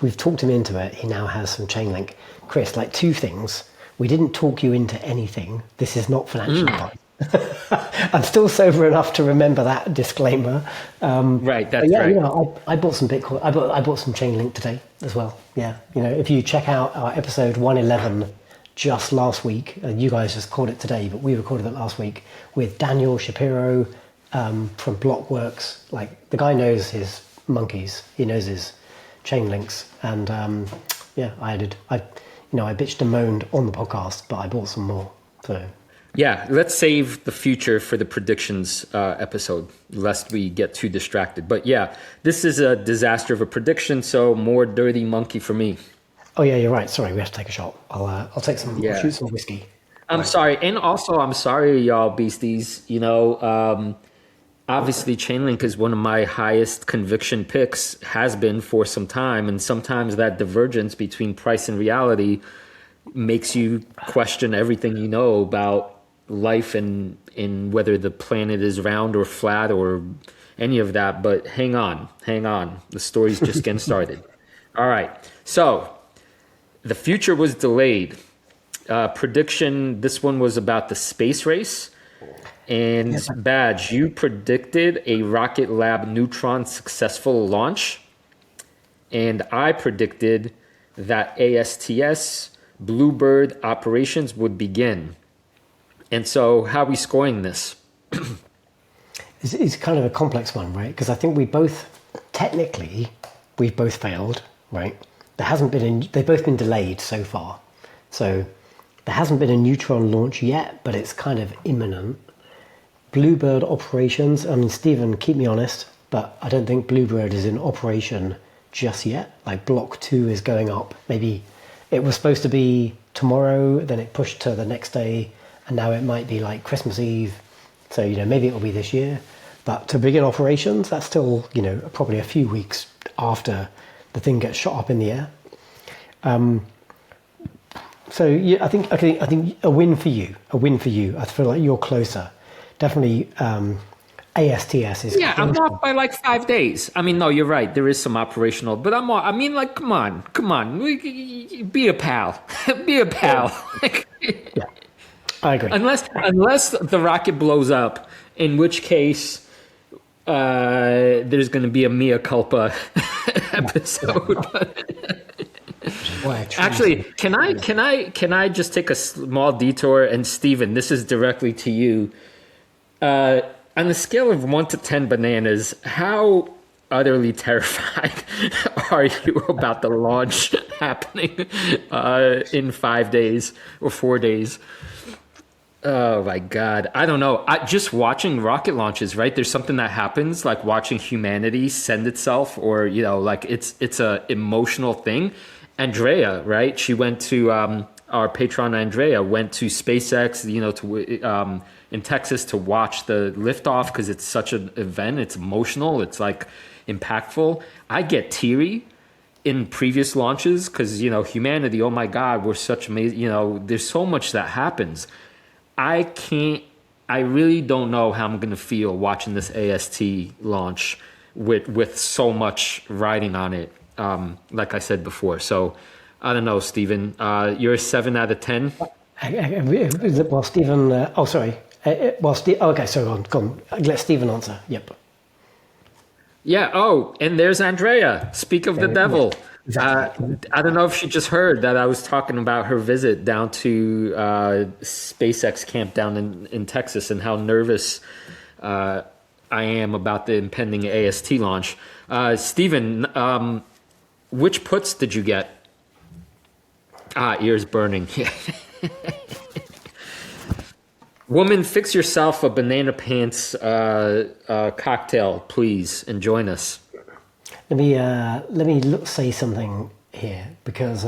we've talked him into it. He now has some Chainlink. Chris, like 2 things. We didn't talk you into anything. This is not financial advice. I'm still sober enough to remember that disclaimer. Right, that's right. I bought some Bitcoin. I bought some Chainlink today as well. Yeah, if you check out our episode 111 just last week, you guys just caught it today, but we recorded it last week with Daniel Shapiro from Blockworks. Like the guy knows his monkeys, he knows his Chainlinks, and I did. I bitched and moaned on the podcast, but I bought some more. So. Yeah, let's save the future for the predictions episode, lest we get too distracted. But yeah, this is a disaster of a prediction, so more dirty monkey for me. Oh yeah, you're right. Sorry, we have to take a shot. I'll take some. Yeah. I'll shoot some whiskey. I'm sorry, and also I'm sorry, y'all beasties. Obviously Chainlink is one of my highest conviction picks, has been for some time, and sometimes that divergence between price and reality makes you question everything you know about life and in whether the planet is round or flat or any of that. But hang on. The story's just getting started. All right. So the future was delayed. Prediction, this one was about the space race. And Badge, you predicted a Rocket Lab Neutron successful launch. And I predicted that ASTS Bluebird operations would begin. And so how are we scoring this? It's kind of a complex one, right? Because I think we've both failed, right? They've both been delayed so far. So there hasn't been a Neutron launch yet, but it's kind of imminent. Bluebird operations, I mean, Stephen, keep me honest, but I don't think Bluebird is in operation just yet. Like Block 2 is going up. Maybe it was supposed to be tomorrow, then it pushed to the next day, and now it might be like Christmas Eve. So, maybe it'll be this year. But to begin operations, that's still, probably a few weeks after the thing gets shot up in the air. So yeah, I think a win for you. I feel like you're closer. Definitely, ASTS is. Yeah, I'm off by like 5 days. I mean, no, you're right. There is some operational, but come on, be a pal, be a pal. Yeah, I agree. Unless the rocket blows up, in which case there's going to be a mea culpa episode. Actually, can I just take a small detour? And Stephen, this is directly to you. On the scale of 1 to 10 bananas, how utterly terrified are you about the launch happening in 5 days or 4 days? Oh my God. I don't know. Just watching rocket launches, right? There's something that happens, like watching humanity send itself, or, like it's a emotional thing. Andrea, right? She went to, our patron Andrea went to SpaceX, in Texas to watch the liftoff because it's such an event. It's emotional. It's like impactful. I get teary in previous launches because, humanity, oh my God, we're such amazing, there's so much that happens. I really don't know how I'm going to feel watching this AST launch with so much riding on it. Like I said before. So I don't know, Stephen, you're a 7 out of 10. Well, Stephen, sorry. Okay, so go on. Let Stephen answer. Yep. Yeah. Oh, and there's Andrea. Speak of the devil. Exactly. I don't know if she just heard that I was talking about her visit down to SpaceX camp down in Texas and how nervous I am about the impending AST launch. Stephen, which puts did you get? Ears burning. Woman, fix yourself a banana pants cocktail, please, and join us. Let me say something here because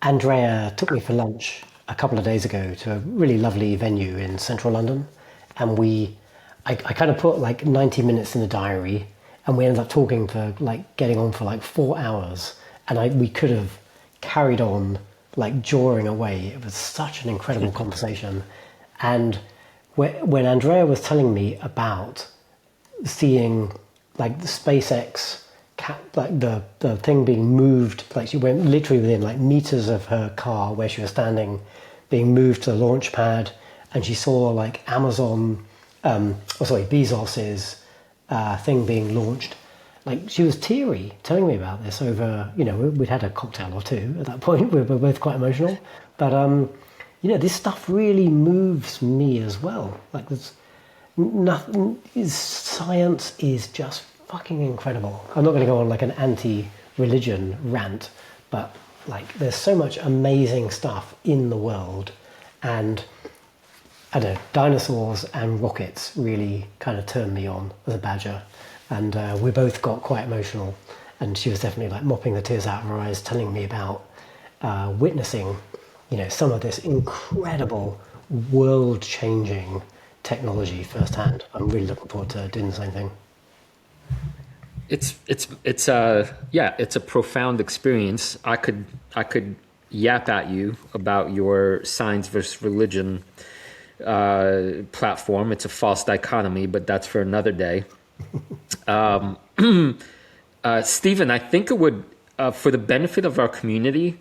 Andrea took me for lunch a couple of days ago to a really lovely venue in central London, and I kind of put like 90 minutes in the diary, and we ended up talking for getting on for 4 hours, and we could have carried on jawing away. It was such an incredible conversation. And when Andrea was telling me about seeing the SpaceX the thing being moved, she went literally within meters of her car where she was standing, being moved to the launch pad, and she saw Amazon, Bezos's thing being launched. She was teary telling me about this over, we'd had a cocktail or two at that point. We were both quite emotional, but this stuff really moves me as well. There's nothing. Science is just fucking incredible. I'm not going to go on an anti-religion rant, but there's so much amazing stuff in the world, and I don't know, dinosaurs and rockets really kind of turned me on as a badger, and we both got quite emotional, and she was definitely mopping the tears out of her eyes, telling me about witnessing some of this incredible world-changing technology firsthand. I'm really looking forward to doing the same thing. It's a profound experience. I could yap at you about your science versus religion platform. It's a false dichotomy, but that's for another day. Stephen, I think it would, for the benefit of our community,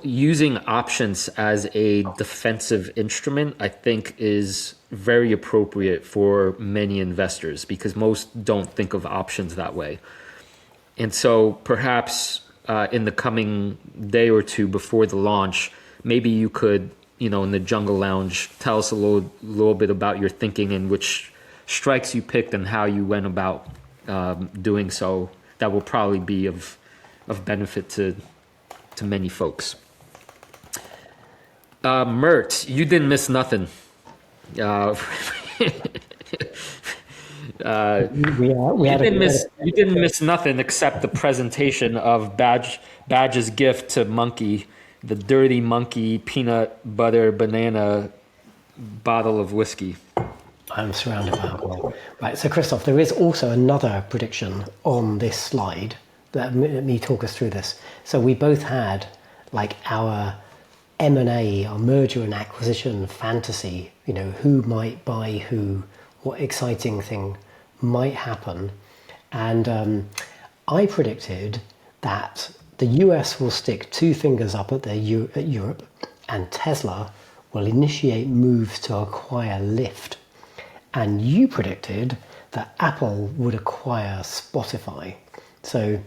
using options as a defensive instrument, I think, is very appropriate for many investors because most don't think of options that way. And so perhaps in the coming day or two before the launch, maybe you could in the Jungle Lounge, tell us a little bit about your thinking and which strikes you picked and how you went about doing so. That will probably be of benefit to many folks. Mert, you didn't miss nothing. You didn't miss nothing except the presentation of Badge's gift to Monkey, the Dirty Monkey peanut butter banana bottle of whiskey. I'm surrounded by alcohol. Right, so Krzysztof, there is also another prediction on this slide. Let me talk us through this. So we both had like our M&A, our merger and acquisition fantasy, who might buy who, what exciting thing might happen. And I predicted that the US will stick two fingers up at Europe, and Tesla will initiate moves to acquire Lyft. And you predicted that Apple would acquire Spotify. So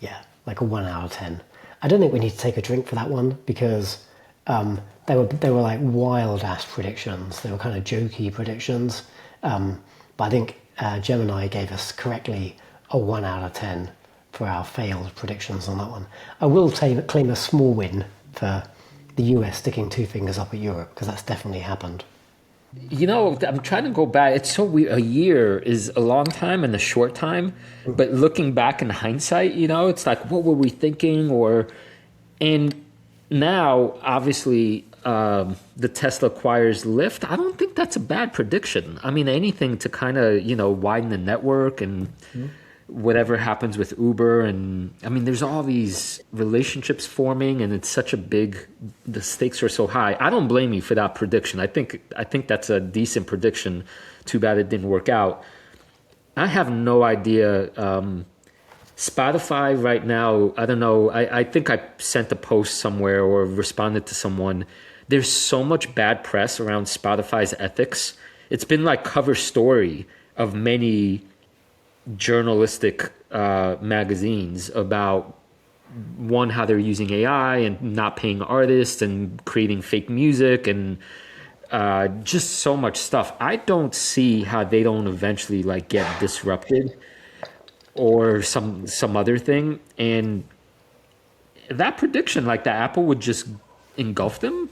yeah, like a 1 out of 10. I don't think we need to take a drink for that one, because they were like wild ass predictions. They were kind of jokey predictions. But I think Gemini gave us correctly a 1 out of 10 for our failed predictions on that one. I will claim a small win for the US sticking two fingers up at Europe, because that's definitely happened. I'm trying to go back. It's so weird. A year is a long time and a short time. But looking back in hindsight, it's like, what were we thinking? And now, obviously, the Tesla acquires Lyft. I don't think that's a bad prediction. I mean, anything to kind of, widen the network and whatever happens with Uber. And I mean, there's all these relationships forming, and it's such the stakes are so high. I don't blame you for that prediction. I think that's a decent prediction. Too bad it didn't work out. I have no idea. Spotify right now, I don't know. I think I sent a post somewhere or responded to someone. There's so much bad press around Spotify's ethics. It's been like cover story of many journalistic magazines about how they're using AI and not paying artists and creating fake music and just so much stuff. I don't see how they don't eventually like get disrupted or some other thing. And that prediction, like that Apple would just engulf them,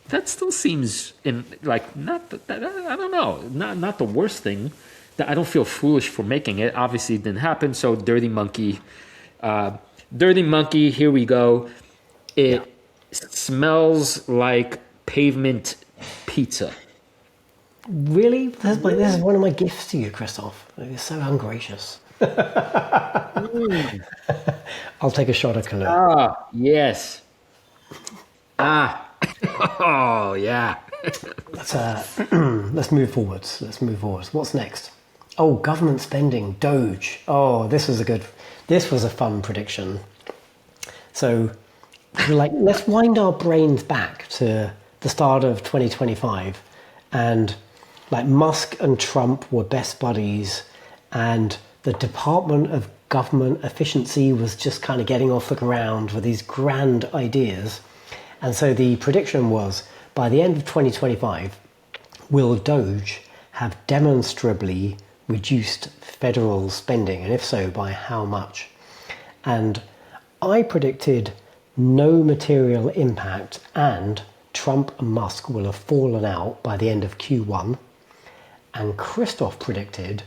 that still seems not the worst thing. I don't feel foolish for making it. Obviously, it didn't happen. So, Dirty Monkey, here we go. It smells like pavement pizza. Really? This is one of my gifts to you, Krzysztof. It's so ungracious. I'll take a shot of cologne. Ah, yes. Oh, yeah. Let's move forwards. What's next? Oh, government spending, Doge. Oh, this was a fun prediction. So, let's wind our brains back to the start of 2025, and Musk and Trump were best buddies, and the Department of Government Efficiency was just kind of getting off the ground with these grand ideas. And so the prediction was, by the end of 2025, will Doge have demonstrably reduced federal spending, and if so, by how much? And I predicted no material impact, and Trump and Musk will have fallen out by the end of Q1. And Krzysztof predicted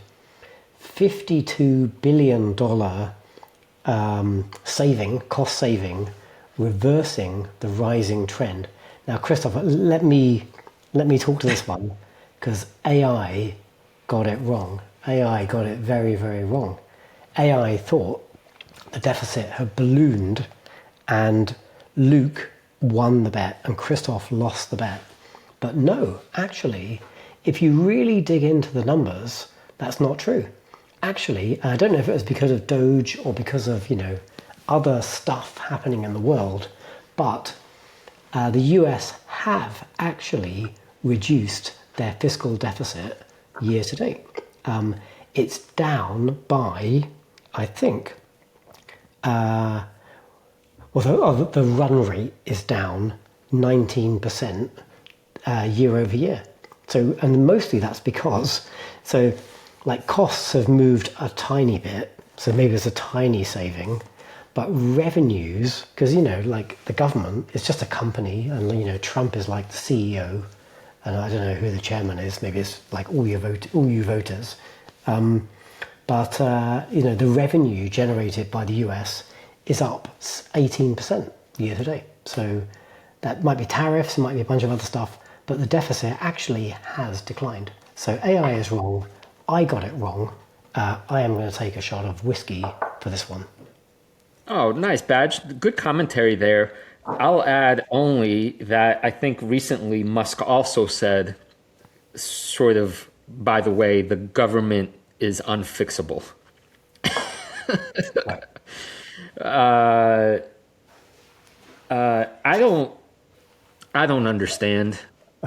$52 billion cost saving, reversing the rising trend. Now, Krzysztof, let me talk to this one, because AI got it wrong. AI got it very, very wrong. AI thought the deficit had ballooned, and Luke won the bet and Krzysztof lost the bet. But no, actually, if you really dig into the numbers, that's not true. Actually, I don't know if it was because of Doge or because of, other stuff happening in the world, but the US have actually reduced their fiscal deficit year to date. It's down by, I think, the run rate is down 19% year over year. So, and mostly that's because, so like costs have moved a tiny bit. So maybe there's a tiny saving, but revenues, because, you know, like the government is just a company and, you know, Trump is like the CEO and I don't know who the chairman is. Maybe it's like all you voters. But you know, the revenue generated by the US is up 18% year to date. So that might be tariffs, it might be a bunch of other stuff, but the deficit actually has declined. So AI is wrong. I got it wrong. I am going to take a shot of whiskey for this one. Oh, nice, Badge. Good commentary there. I'll add only that I think recently Musk also said, sort of, by the way, the government is unfixable. I don't understand.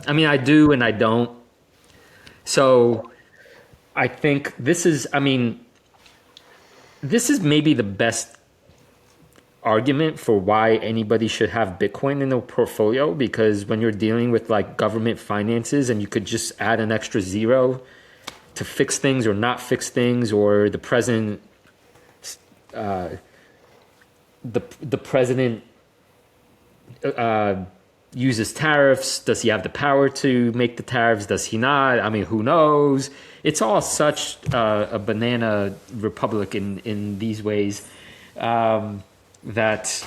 I mean, I do and I don't. So I think this is maybe the best argument for why anybody should have Bitcoin in their portfolio, because when you're dealing with like government finances and you could just add an extra zero to fix things or not fix things, or the president uses tariffs. Does he have the power to make the tariffs? Does he not? I mean, who knows? It's all such a banana republic in these ways that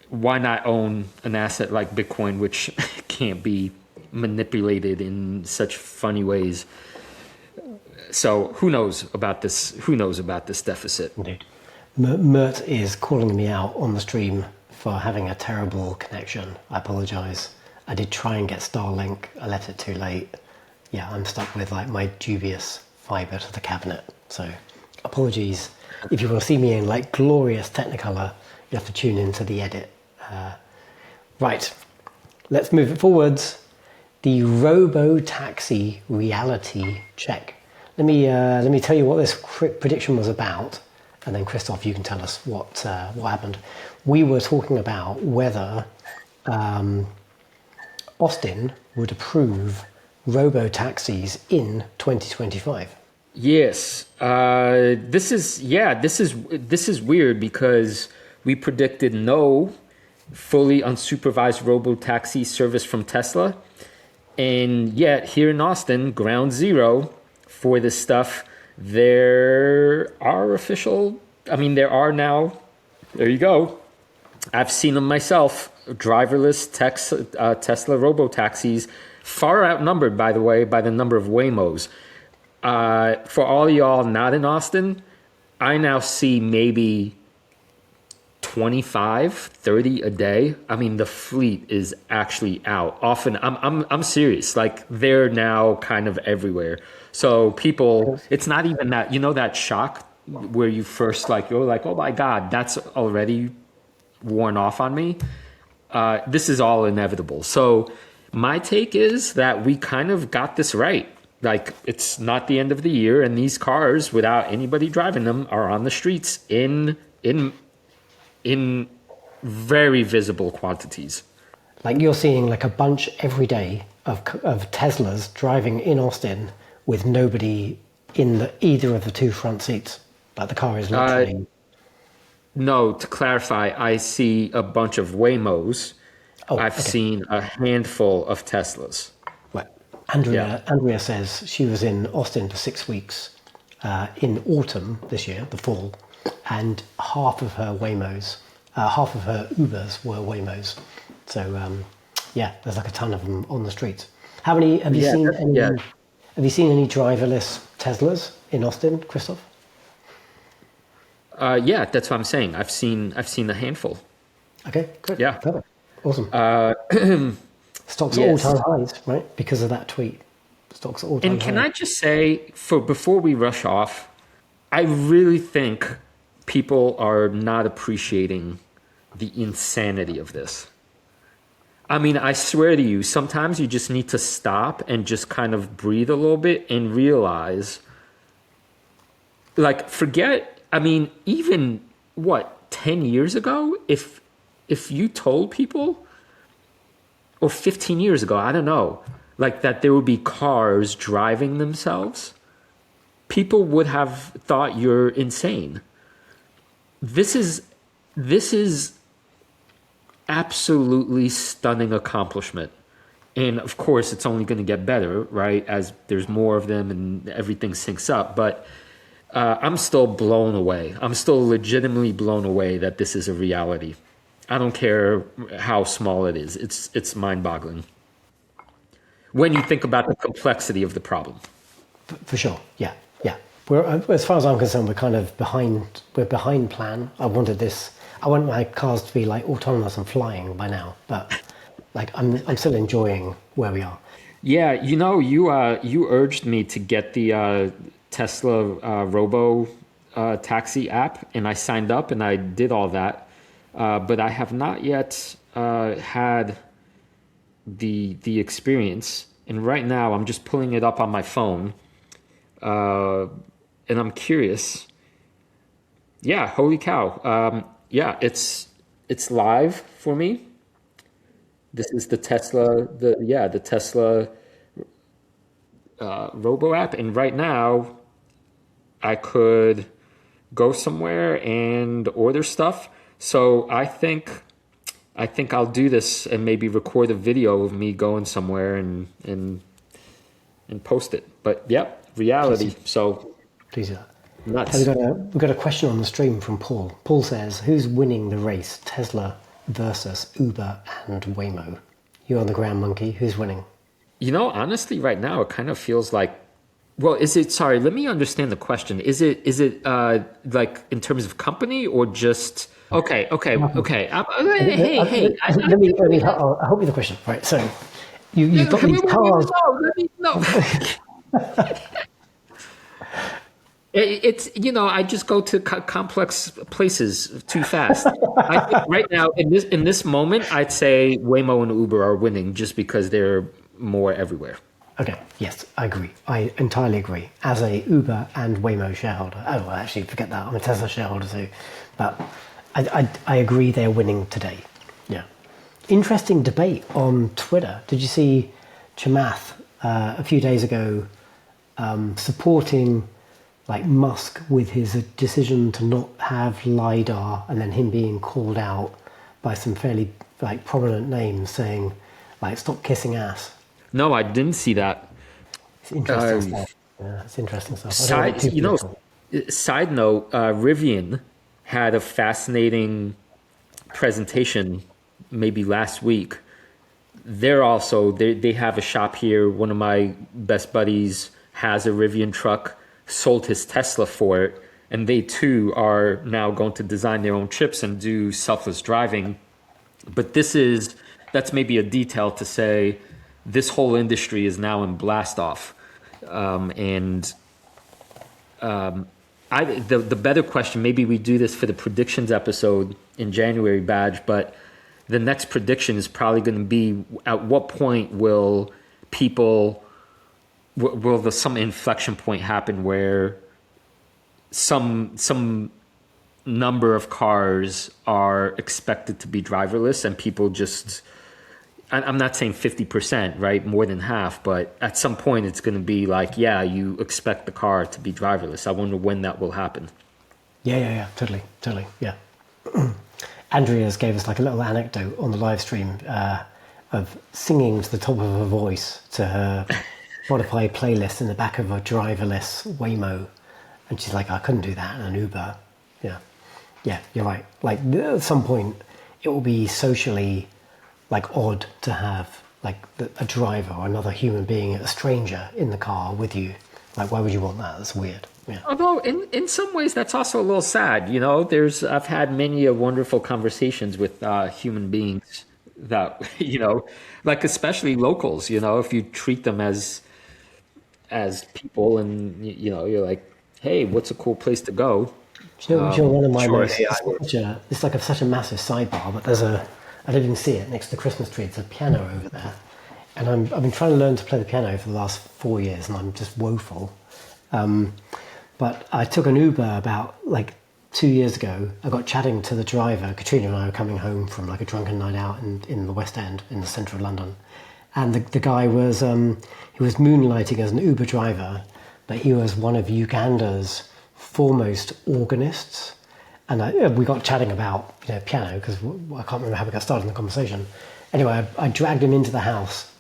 why not own an asset like Bitcoin, which can't be manipulated in such funny ways? So who knows about this? Who knows about this deficit? Indeed. Mert is calling me out on the stream for having a terrible connection. I apologize. I did try and get Starlink. I left it too late. Yeah, I'm stuck with like my dubious fiber to the cabinet. So apologies. If you want to see me in like glorious Technicolor, you have to tune into the edit. Right, let's move it forwards. The Robotaxi reality check. Let me tell you what this prediction was about, and then Krzysztof, you can tell us what happened. We were talking about whether Austin would approve robotaxis in 2025. Yes, this is weird because we predicted no fully unsupervised robotaxi service from Tesla, and yet here in Austin, ground zero for this stuff, there are now. There you go. I've seen them myself. Driverless Tesla Robotaxis, far outnumbered, by the way, by the number of Waymos. For all y'all not in Austin, I now see maybe 25, 30 a day. I mean, the fleet is actually out. Often, I'm serious. Like, they're now kind of everywhere. So people, it's not even that, that shock where you first you're like, oh my God, that's already worn off on me. This is all inevitable. So my take is that we kind of got this right. Like, it's not the end of the year, and these cars, without anybody driving them, are on the streets in very visible quantities. Like, you're seeing like a bunch every day of Teslas driving in Austin with nobody in either of the two front seats. Like, the car is literally... No, to clarify, I see a bunch of Waymos. I've seen a handful of Teslas. Right. Andrea says she was in Austin for 6 weeks in autumn this year, the fall, and half of her Ubers were Waymos. So there's like a ton of them on the streets. Have you seen any driverless Teslas in Austin, Krzysztof? Yeah, that's what I'm saying. I've seen a handful. Okay, good. Yeah. Perfect. Awesome. Stocks at all-time highs, right? Because of that tweet. Stocks at all-time highs. And can I just say, before we rush off, I really think people are not appreciating the insanity of this. I mean, I swear to you, sometimes you just need to stop and just kind of breathe a little bit and realize, even 10 years ago, if you told people or 15 years ago, I don't know, like that there would be cars driving themselves, people would have thought you're insane. This is absolutely stunning accomplishment. And of course, it's only going to get better, right? As there's more of them and everything syncs up. But I'm still blown away. I'm still legitimately blown away that this is a reality. I don't care how small it is. It's mind-boggling when you think about the complexity of the problem. For sure, yeah. We're, as far as I'm concerned, we're kind of behind. We're behind plan. I want my cars to be like autonomous and flying by now, but like I'm still enjoying where we are. Yeah, you urged me to get the Tesla Robotaxi app, and I signed up and I did all that, but I have not yet had the experience. And right now, I'm just pulling it up on my phone, and I'm curious. Yeah, holy cow! Yeah, it's live for me. This is the Tesla, the Tesla Robo app, and right now I could go somewhere and order stuff. So I think I'll do this and maybe record a video of me going somewhere and post it. But yep, reality. So Please do that. Nuts. We've got a question on the stream from Paul. Paul says, "Who's winning the race, Tesla versus Uber and Waymo?" You on the ground, monkey. Who's winning? Honestly, right now it kind of feels like. Well, is it? Sorry, let me understand the question. Is it like in terms of company or just? Okay. Hey. Let me. I'll help you the question. Right. So, you've got these cars. No. It's I just go to complex places too fast. I think right now in this moment, I'd say Waymo and Uber are winning just because they're more everywhere. Okay. Yes, I agree. I entirely agree. As a Uber and Waymo shareholder, actually, forget that. I'm a Tesla shareholder too, but I agree they're winning today. Yeah. Interesting debate on Twitter. Did you see Chamath a few days ago supporting like Musk with his decision to not have LiDAR, and then him being called out by some fairly like prominent names saying like, stop kissing ass? No, I didn't see that. It's interesting stuff. Yeah, it's interesting stuff. Side note, Rivian had a fascinating presentation maybe last week. They have a shop here. One of my best buddies has a Rivian truck, sold his Tesla for it, and they too are now going to design their own chips and do selfless driving. But that's maybe a detail to say this whole industry is now in blast off. The better question, maybe we do this for the predictions episode in January, Badge, but the next prediction is probably going to be, at what point will some inflection point happen where some number of cars are expected to be driverless and people just, I'm not saying 50%, right? More than half, but at some point it's going to be like, yeah, you expect the car to be driverless. I wonder when that will happen. Yeah. Totally. Yeah. Andrea's gave us like a little anecdote on the live stream of singing to the top of her voice to her Spotify playlist in the back of a driverless Waymo, and she's like, I couldn't do that in an Uber. Yeah, you're right. Like at some point it will be socially like odd to have like a driver or another human being, a stranger in the car with you. Like, why would you want that? That's weird. Yeah. Although in some ways that's also a little sad. I've had many wonderful conversations with human beings that, like especially locals, if you treat them as people and, you're like, hey, what's a cool place to go? One of my most, it's like such a massive sidebar, but I didn't even see it next to the Christmas tree. It's a piano over there. And I've been trying to learn to play the piano for the last 4 years and I'm just woeful. But I took an Uber about like 2 years ago, I got chatting to the driver. Katrina and I were coming home from like a drunken night out in the West End, in the centre of London. And the guy was, he was moonlighting as an Uber driver, but he was one of Uganda's foremost organists. And we got chatting about piano, because I can't remember how we got started in the conversation. Anyway, I dragged him into the house,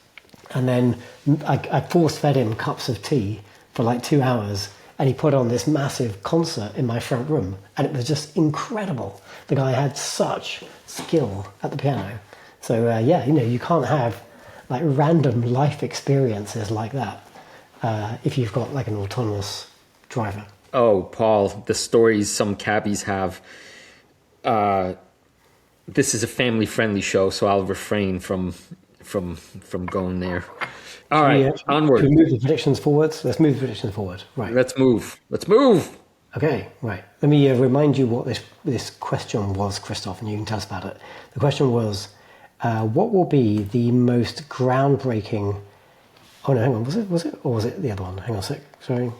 and then I force-fed him cups of tea for like 2 hours, and he put on this massive concert in my front room, and it was just incredible. The guy had such skill at the piano. So you can't have like random life experiences like that if you've got like an autonomous driver. Oh, Paul, the stories some cabbies have. This is a family-friendly show, so I'll refrain from going there. All right, onward. Should we move the predictions forwards? Let's move the predictions forward. Right. Let's move. Okay, right. Let me remind you what this question was, Krzysztof, and you can tell us about it. The question was, what will be the most groundbreaking... Oh, no, hang on. Was it? Or was it the other one? Hang on a sec. Sorry.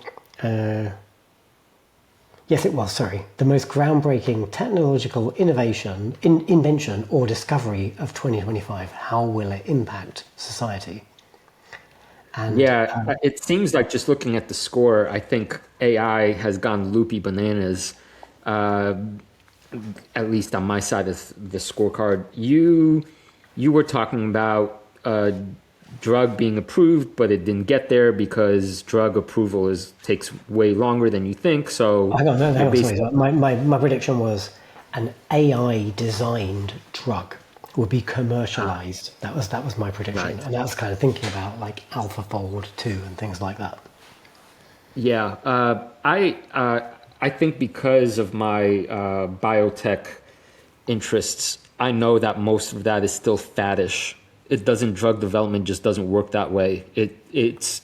Yes, it was, sorry. The most groundbreaking technological invention or discovery of 2025. How will it impact society? And, it seems like, just looking at the score, I think AI has gone loopy bananas, at least on my side of the scorecard. You were talking about drug being approved, but it didn't get there because drug approval takes way longer than you think. So hang on, sorry. My prediction was an AI designed drug will be commercialized. That was my prediction, right. And that's kind of thinking about like AlphaFold 2 and things like that. Yeah, I think because of my biotech interests, I know that most of that is still faddish. Drug development just doesn't work that way. It's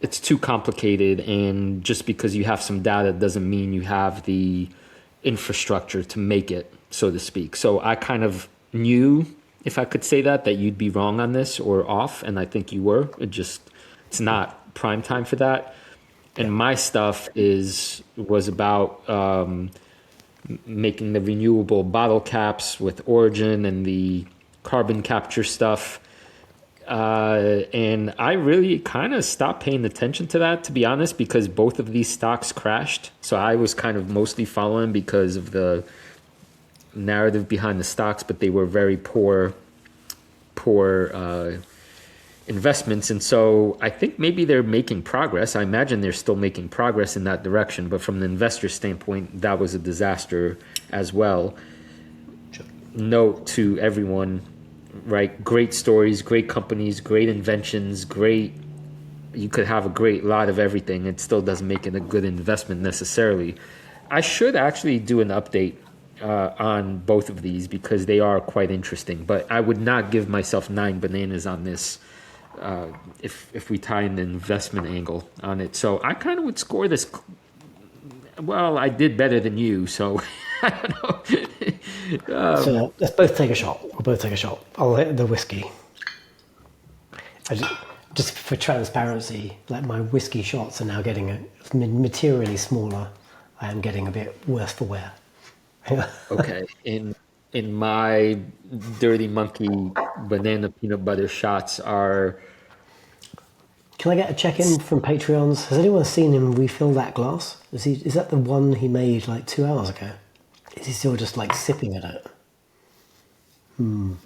too complicated, and just because you have some data doesn't mean you have the infrastructure to make it, so to speak. So I kind of knew, if I could say that you'd be wrong on this or off, and I think you were. It's not prime time for that. And my stuff was about making the renewable bottle caps with Origin and the carbon capture stuff. And I really kind of stopped paying attention to that, to be honest, because both of these stocks crashed. So I was kind of mostly following because of the narrative behind the stocks, but they were very poor investments. And so I think maybe they're making progress. I imagine they're still making progress in that direction, but from the investor standpoint, that was a disaster as well. Note to everyone, right? Great stories, great companies, great inventions, you could have a great lot of everything. It still doesn't make it a good investment necessarily. I should actually do an update on both of these because they are quite interesting, but I would not give myself 9 bananas on this if we tie in the investment angle on it. So I kind of would score this. Well, I did better than you, so I don't know. So let's both take a shot. We'll both take a shot. I'll hit the whiskey. Just for transparency, like my whiskey shots are now getting materially smaller. I am getting a bit worse for wear. Okay. In my Dirty Monkey banana peanut butter shots are... Can I get a check-in from Patreons? Has anyone seen him refill that glass? Is that the one he made like 2 hours ago? Is he still just like sipping at it? I'm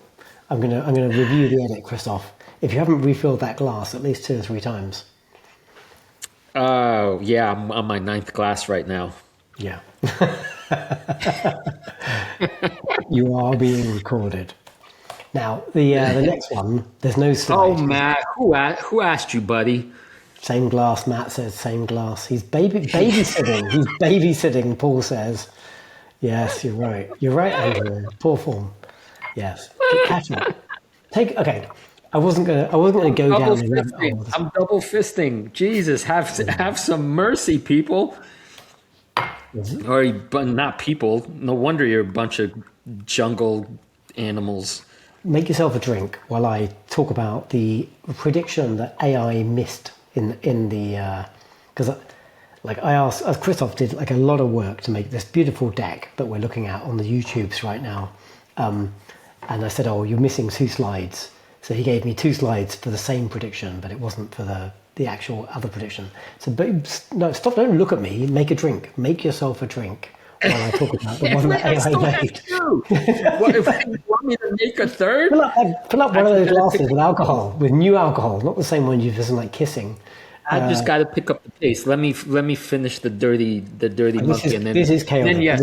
gonna review the edit, Krzysztof. If you haven't refilled that glass at least 2 or 3 times. Oh, yeah, I'm on my 9th glass right now. Yeah. You are being recorded. Now, the next one, there's no slide. Oh, Matt, who asked you, buddy? Same glass, Matt says, same glass. He's babysitting. He's babysitting, Paul says. Yes, you're right. You're right, Andrew. Poor form. Yes. Catch up. Okay. I wasn't gonna go down the rabbit hole. I'm double fisting. Jesus, have some mercy, people. Or not people. No wonder you're a bunch of jungle animals. Make yourself a drink while I talk about the prediction that AI missed in the because like I asked, as Krzysztof did like a lot of work to make this beautiful deck that we're looking at on the YouTubes right now. And I said, oh, you're missing 2 slides. So he gave me 2 slides for the same prediction, but it wasn't for the actual other prediction. So, but no, stop, don't look at me, make a drink. Make yourself a drink while I talk about the one that AI made. What, if you want me to make a third? Fill up one of those glasses with alcohol, with new alcohol, not the same one you've just like kissing. I just got to pick up the pace. Let me finish the dirty monkey, and then this is chaotic. Then yes,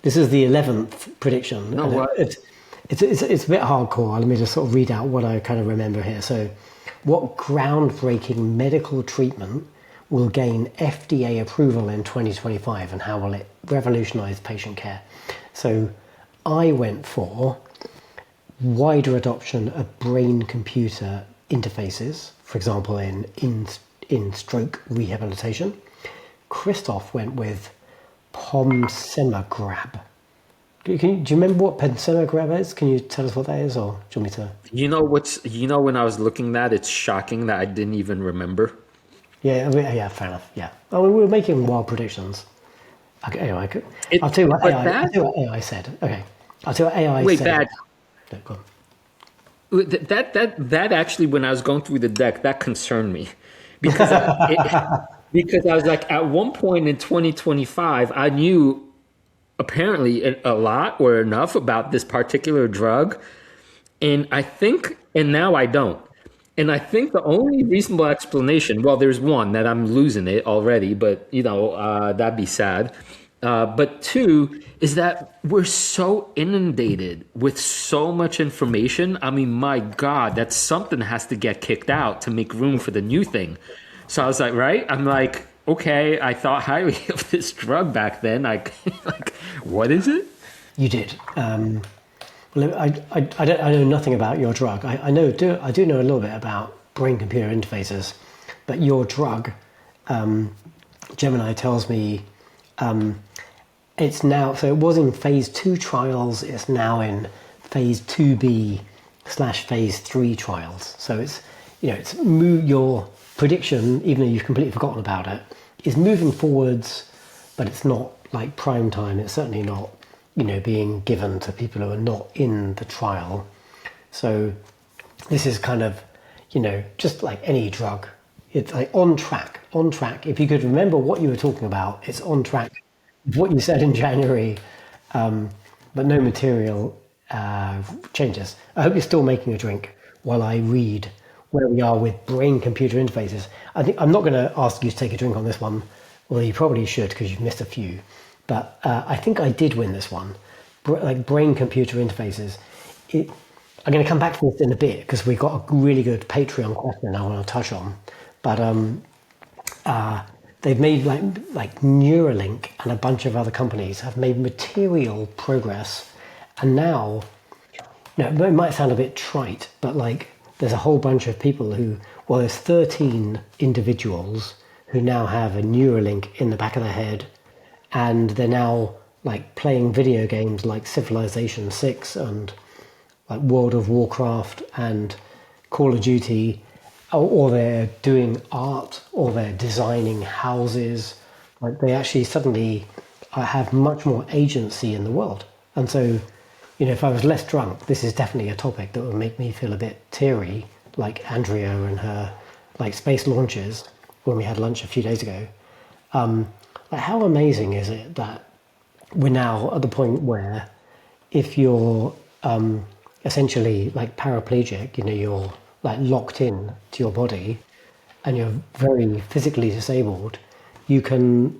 this is the 11th prediction. No, what? It's a bit hardcore. Let me just sort of read out what I kind of remember here. So, what groundbreaking medical treatment will gain FDA approval in 2025, and how will it revolutionize patient care? So, I went for wider adoption of brain-computer interfaces, for example, in stroke rehabilitation. Krzysztof went with pomsemagrab. Do you remember what pomsemagrab is? Can you tell us what that is, or do you want me to? You know, when I was looking at it's shocking that I didn't even remember. Yeah, fair enough. Yeah, I mean, we were making wild predictions. Okay, anyway, I'll tell you what AI said. Okay, I'll tell you what AI said. Wait, bad. No, go on. That actually, when I was going through the deck, that concerned me because because I was like, at one point in 2025, I knew apparently a lot or enough about this particular drug, and now I don't. And I think the only reasonable explanation, well, there's one that I'm losing it already, but that'd be sad. But 2 is that we're so inundated with so much information. I mean, my God, that something has to get kicked out to make room for the new thing. So I was like, right? I'm like, okay, I thought highly of this drug back then. Like, what is it? You did. Well, I know nothing about your drug. I do know a little bit about brain-computer interfaces, but your drug, Gemini tells me, it's now, so it was in phase 2 trials. It's now in phase 2B/phase 3 trials. So it's your prediction, even though you've completely forgotten about it, is moving forwards, but it's not like prime time. It's certainly not, being given to people who are not in the trial. So this is kind of, just like any drug. It's like on track. If you could remember what you were talking about, it's on track. What you said in January, but no material changes. I hope you're still making a drink while I read where we are with brain-computer interfaces. I think I'm not going to ask you to take a drink on this one, although you probably should because you've missed a few. But I think I did win this one, like brain-computer interfaces. I'm going to come back to this in a bit because we've got a really good Patreon question I want to touch on. But they've made like Neuralink and a bunch of other companies have made material progress, and now, it might sound a bit trite, but like there's a whole bunch of people there's 13 individuals who now have a Neuralink in the back of their head, and they're now like playing video games like Civilization 6 and like World of Warcraft and Call of Duty. Or they're doing art, or they're designing houses. Like they actually suddenly have much more agency in the world. And so, if I was less drunk, this is definitely a topic that would make me feel a bit teary, like Andrea and her like space launches when we had lunch a few days ago. Like how amazing is it that we're now at the point where if you're essentially like paraplegic, you're like locked in to your body and you're very physically disabled, you can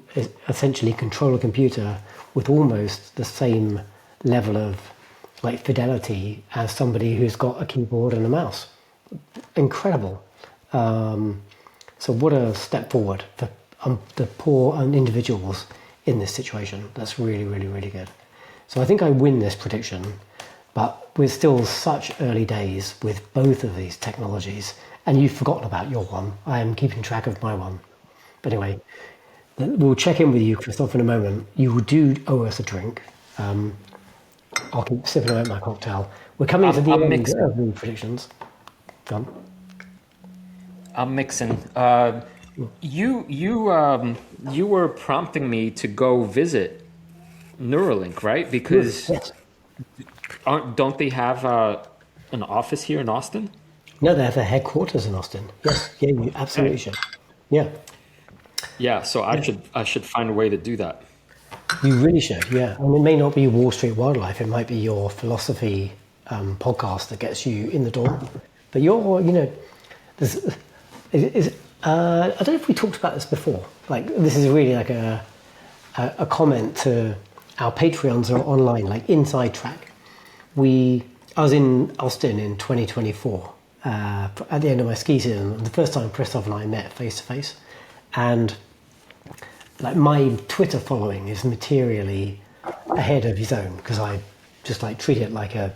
essentially control a computer with almost the same level of like fidelity as somebody who's got a keyboard and a mouse. Incredible. So what a step forward for the poor individuals in this situation. That's really, really, really good. So I think I win this prediction. But we're still such early days with both of these technologies. And you've forgotten about your one. I am keeping track of my one. But anyway, we'll check in with you, Krzysztof, in a moment. You do owe us a drink. I'll keep sipping away at my cocktail. We're coming to the end of the predictions. Go on. I'm mixing. You were prompting me to go visit Neuralink, right? Because Yes. don't they have an office here in Austin? No, they have their headquarters in Austin. Yes. Yeah, you absolutely Okay. should. Yeah. Yeah, so Yeah. I should find a way to do that. You really should, yeah. And it may not be Wall Street Wildlife, it might be your philosophy podcast that gets you in the door. But there's, I don't know if we talked about this before. Like, this is really like a comment to our Patreons are online, like Inside Track. I was in Austin in 2024 at the end of my ski season, the first time Krzysztof and I met face to face. And like my Twitter following is materially ahead of his own because I just like treat it like a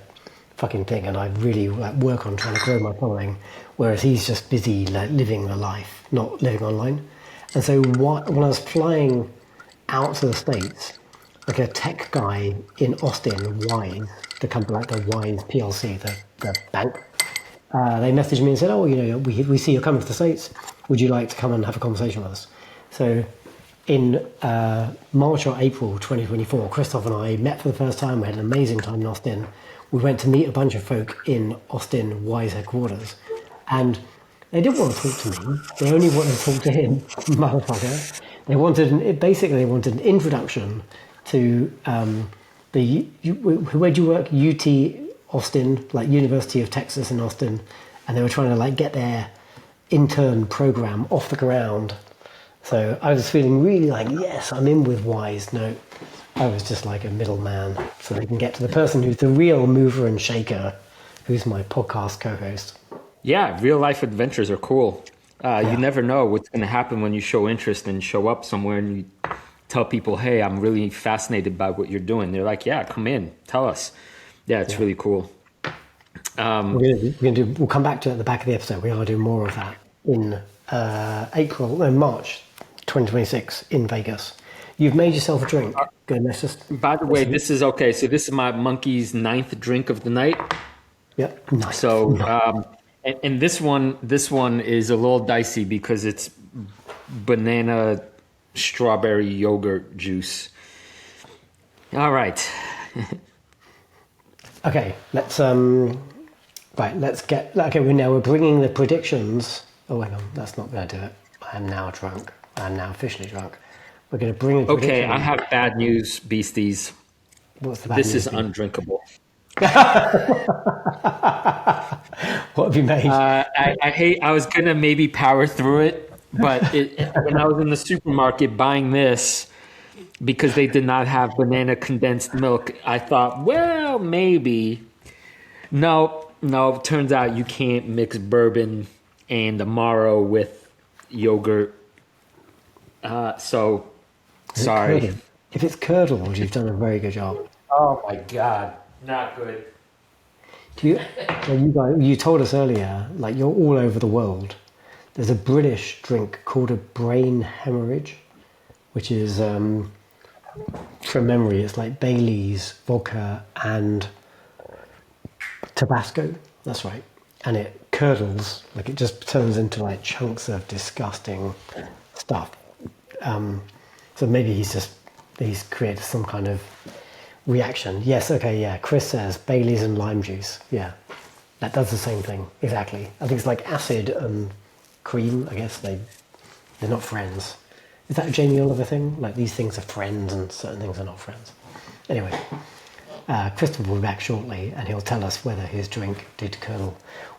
fucking thing, and I really like work on trying to grow my following, whereas he's just busy like living the life, not living online. And so when I was flying out to the States, like a tech guy in Austin, Wise, the company like the Wise PLC, the bank, they messaged me and said, "Oh, we see you're coming to the States. Would you like to come and have a conversation with us?" So in March or April 2024, Krzysztof and I met for the first time. We had an amazing time in Austin. We went to meet a bunch of folk in Austin Wise headquarters, and they didn't want to talk to me. They only wanted to talk to him, motherfucker. They wanted an introduction to where'd you work? UT Austin, like University of Texas in Austin, and they were trying to like get their intern program off the ground. So I was feeling really like, yes, I'm in with Wise. No, I was just like a middleman so they can get to the person who's the real mover and shaker, who's my podcast co-host. Yeah, real life adventures are cool. You never know what's going to happen when you show interest and show up somewhere and you tell people, "Hey, I'm really fascinated by what you're doing." They're like, "Yeah, come in, tell us." Yeah, it's really cool. We'll come back to it at the back of the episode. We're going to do more of that in March 2026 in Vegas. You've made yourself a drink. Good, let's just. By the way, this is okay. So this is my monkey's 9th drink of the night. Yep. Nice. So, and this one is a little dicey because it's banana strawberry yogurt juice. All right. Okay, let's we're bringing the predictions. Oh, hang on, that's not going to do it. I am now drunk. I am now officially drunk. We're going to bring the Okay, prediction. I have bad news, beasties. What's the bad This news? is undrinkable. What have you made? I was gonna maybe power through it, but when I was in the supermarket buying this, because they did not have banana condensed milk, I thought, well, maybe. No, turns out you can't mix bourbon and Amaro with yogurt. So, sorry. Curdled? If it's curdled, you've done a very good job. Oh my God, not good. You told us earlier, like you're all over the world. There's a British drink called a brain hemorrhage, which is, from memory, it's like Bailey's, vodka, and Tabasco. That's right. And it curdles, like it just turns into like chunks of disgusting stuff. So maybe he's created some kind of reaction. Yes, okay, yeah. Chris says Bailey's and lime juice. Yeah, that does the same thing. Exactly. I think it's like acid and cream. I guess they're not friends. Is that a Jamie Oliver thing? Like these things are friends and certain things are not friends. Anyway, Christopher will be back shortly and he'll tell us whether his drink did curdle.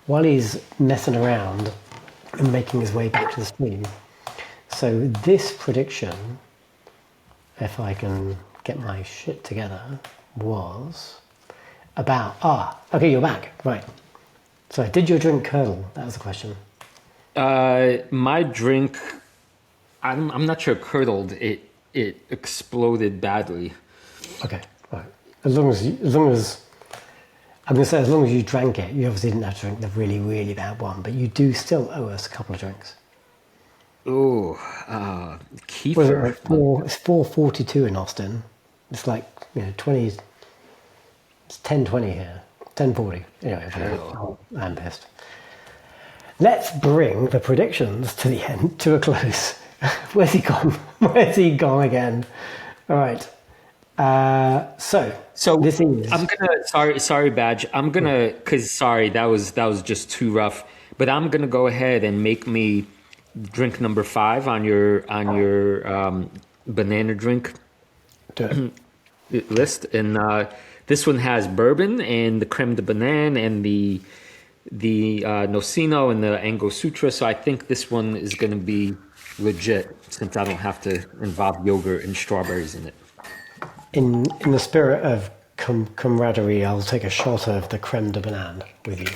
While he's messing around and making his way back to the stream. So this prediction, if I can get my shit together, was about okay, you're back, right. So did your drink curdle? That was the question. My drink, I'm not sure curdled. It exploded badly. Okay, right. As long as I'm gonna say, as long as you drank it, you obviously didn't have to drink the really, really bad one, but you do still owe us a couple of drinks. Oh, Kiefer. Was it like it's 4:42 in Austin. It's like 20. It's 10:20 here. 10:40. Anyway, I'm pissed. let's bring the predictions to the end, to a close. Where's he gone? Where's he gone again? All right. So this is. I'm gonna sorry Badge. I'm gonna because sorry that was just too rough. But I'm gonna go ahead and make me drink number 5 on your banana drink Do it. list, and this one has bourbon and the creme de banane and the nocino and the Angostura. So I think this one is gonna be legit since I don't have to involve yogurt and strawberries in it. In the spirit of camaraderie, I'll take a shot of the creme de banane with you,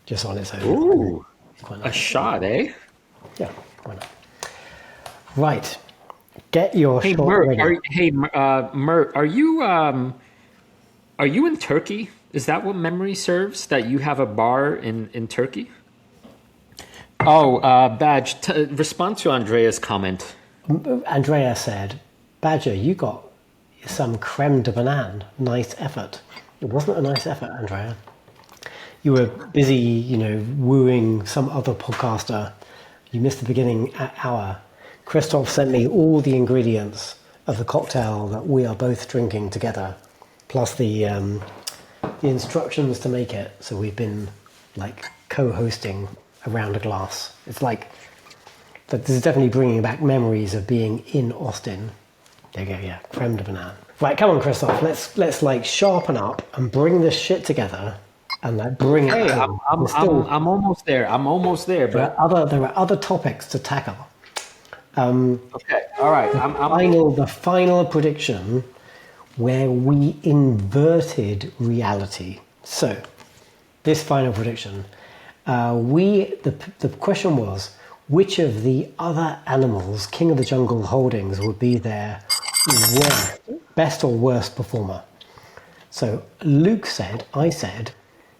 just on its own. Ooh, Quite a nice. shot, eh? Yeah, why not? Right, get your Hey, shot Mert, ready. Mert, are you in Turkey? Is that what memory serves? That you have a bar in Turkey? Oh, Badge, respond to Andrea's comment. Andrea said, "Badger, you got some creme de banane. Nice effort." It wasn't a nice effort, Andrea. You were busy, wooing some other podcaster. You missed the beginning hour. Krzysztof sent me all the ingredients of the cocktail that we are both drinking together, plus the instructions to make it. So we've been like co-hosting around a glass. It's like that. This is definitely bringing back memories of being in Austin. There you go, yeah, creme de banane. Right, come on, Krzysztof. Let's like sharpen up and bring this shit together and like bring it Hey, home. I'm almost there. I'm almost there, but There are other topics to tackle. okay, all right. The final prediction where we inverted reality. So, this final prediction, the question was, which of the other animals, King of the Jungle Holdings, would be their best or worst performer? So I said,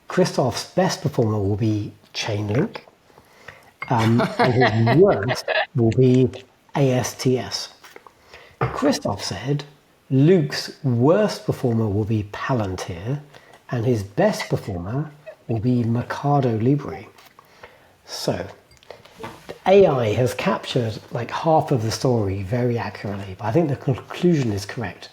Krzysztof's best performer will be Chainlink, and his worst will be ASTS. Krzysztof said Luke's worst performer will be Palantir, and his best performer will be Mercado Libre. So, AI has captured like half of the story very accurately, but I think the conclusion is correct.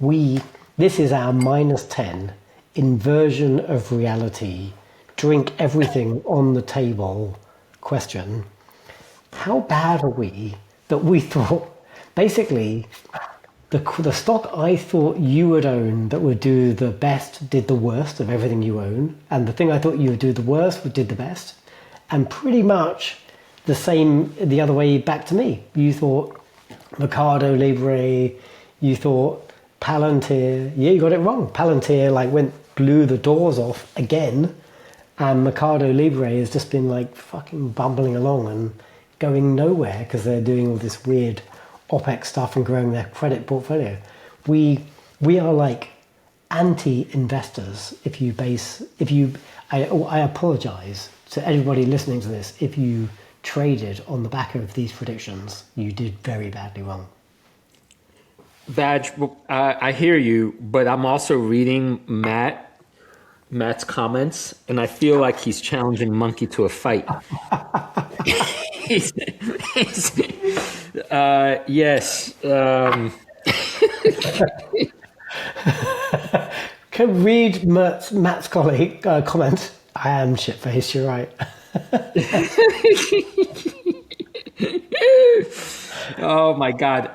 This is our -10 inversion of reality, drink everything on the table question. How bad are we that we thought, basically, the stock I thought you would own that would do the best did the worst of everything you own, and the thing I thought you would do the worst did the best, and pretty much the same the other way back to me. You thought Mercado Libre, you thought Palantir. Yeah, you got it wrong. Palantir blew the doors off again, and Mercado Libre has just been like fucking bumbling along and going nowhere because they're doing all this weird OPEX stuff and growing their credit portfolio. We are like anti-investors. I apologize to everybody listening to this. If you traded on the back of these predictions, you did very badly wrong. Badge, I hear you, but I'm also reading Matt's comments, and I feel like he's challenging Monkey to a fight. Yes. Can read Matt's colleague comment. I am shit-faced, you're right. Oh my God.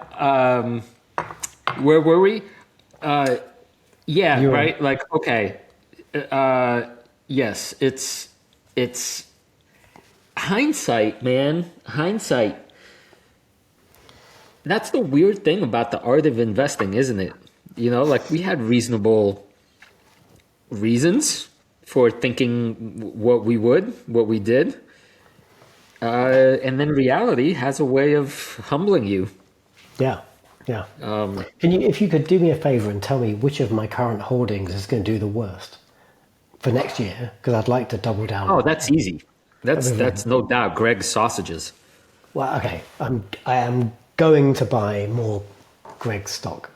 Where were we? Yeah, right. Like, okay. Yes, it's hindsight, man. Hindsight. That's the weird thing about the art of investing, isn't it? Like we had reasonable reasons for thinking what we did. And then reality has a way of humbling you. Yeah. If you could do me a favor and tell me which of my current holdings is going to do the worst for next year, because I'd like to double down. Oh, that's easy. That's no doubt Greg's sausages. Well, okay. I am going to buy more Greg stock.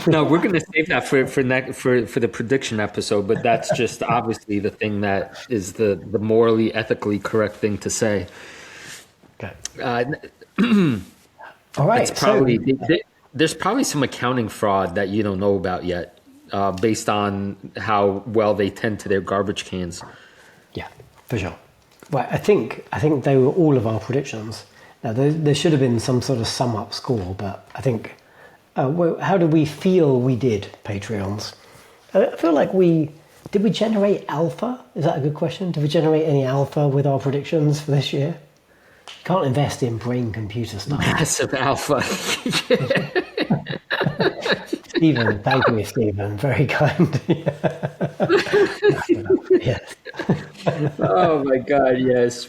No, we're gonna save that for the prediction episode, but that's just obviously the thing that is the morally, ethically correct thing to say. Okay. Uh, All right. it's probably there's probably some accounting fraud that you don't know about yet, based on how well they tend to their garbage cans. Yeah, for sure. Well, I think they were all of our predictions. Now, there should have been some sort of sum up score, but I think, how do we feel we did, Patreons? I feel like did we generate alpha? Is that a good question? Did we generate any alpha with our predictions for this year? Can't invest in brain computer stuff. Massive alpha. Stephen, thank you, Stephen. Very kind. Yes. Oh my God, yes.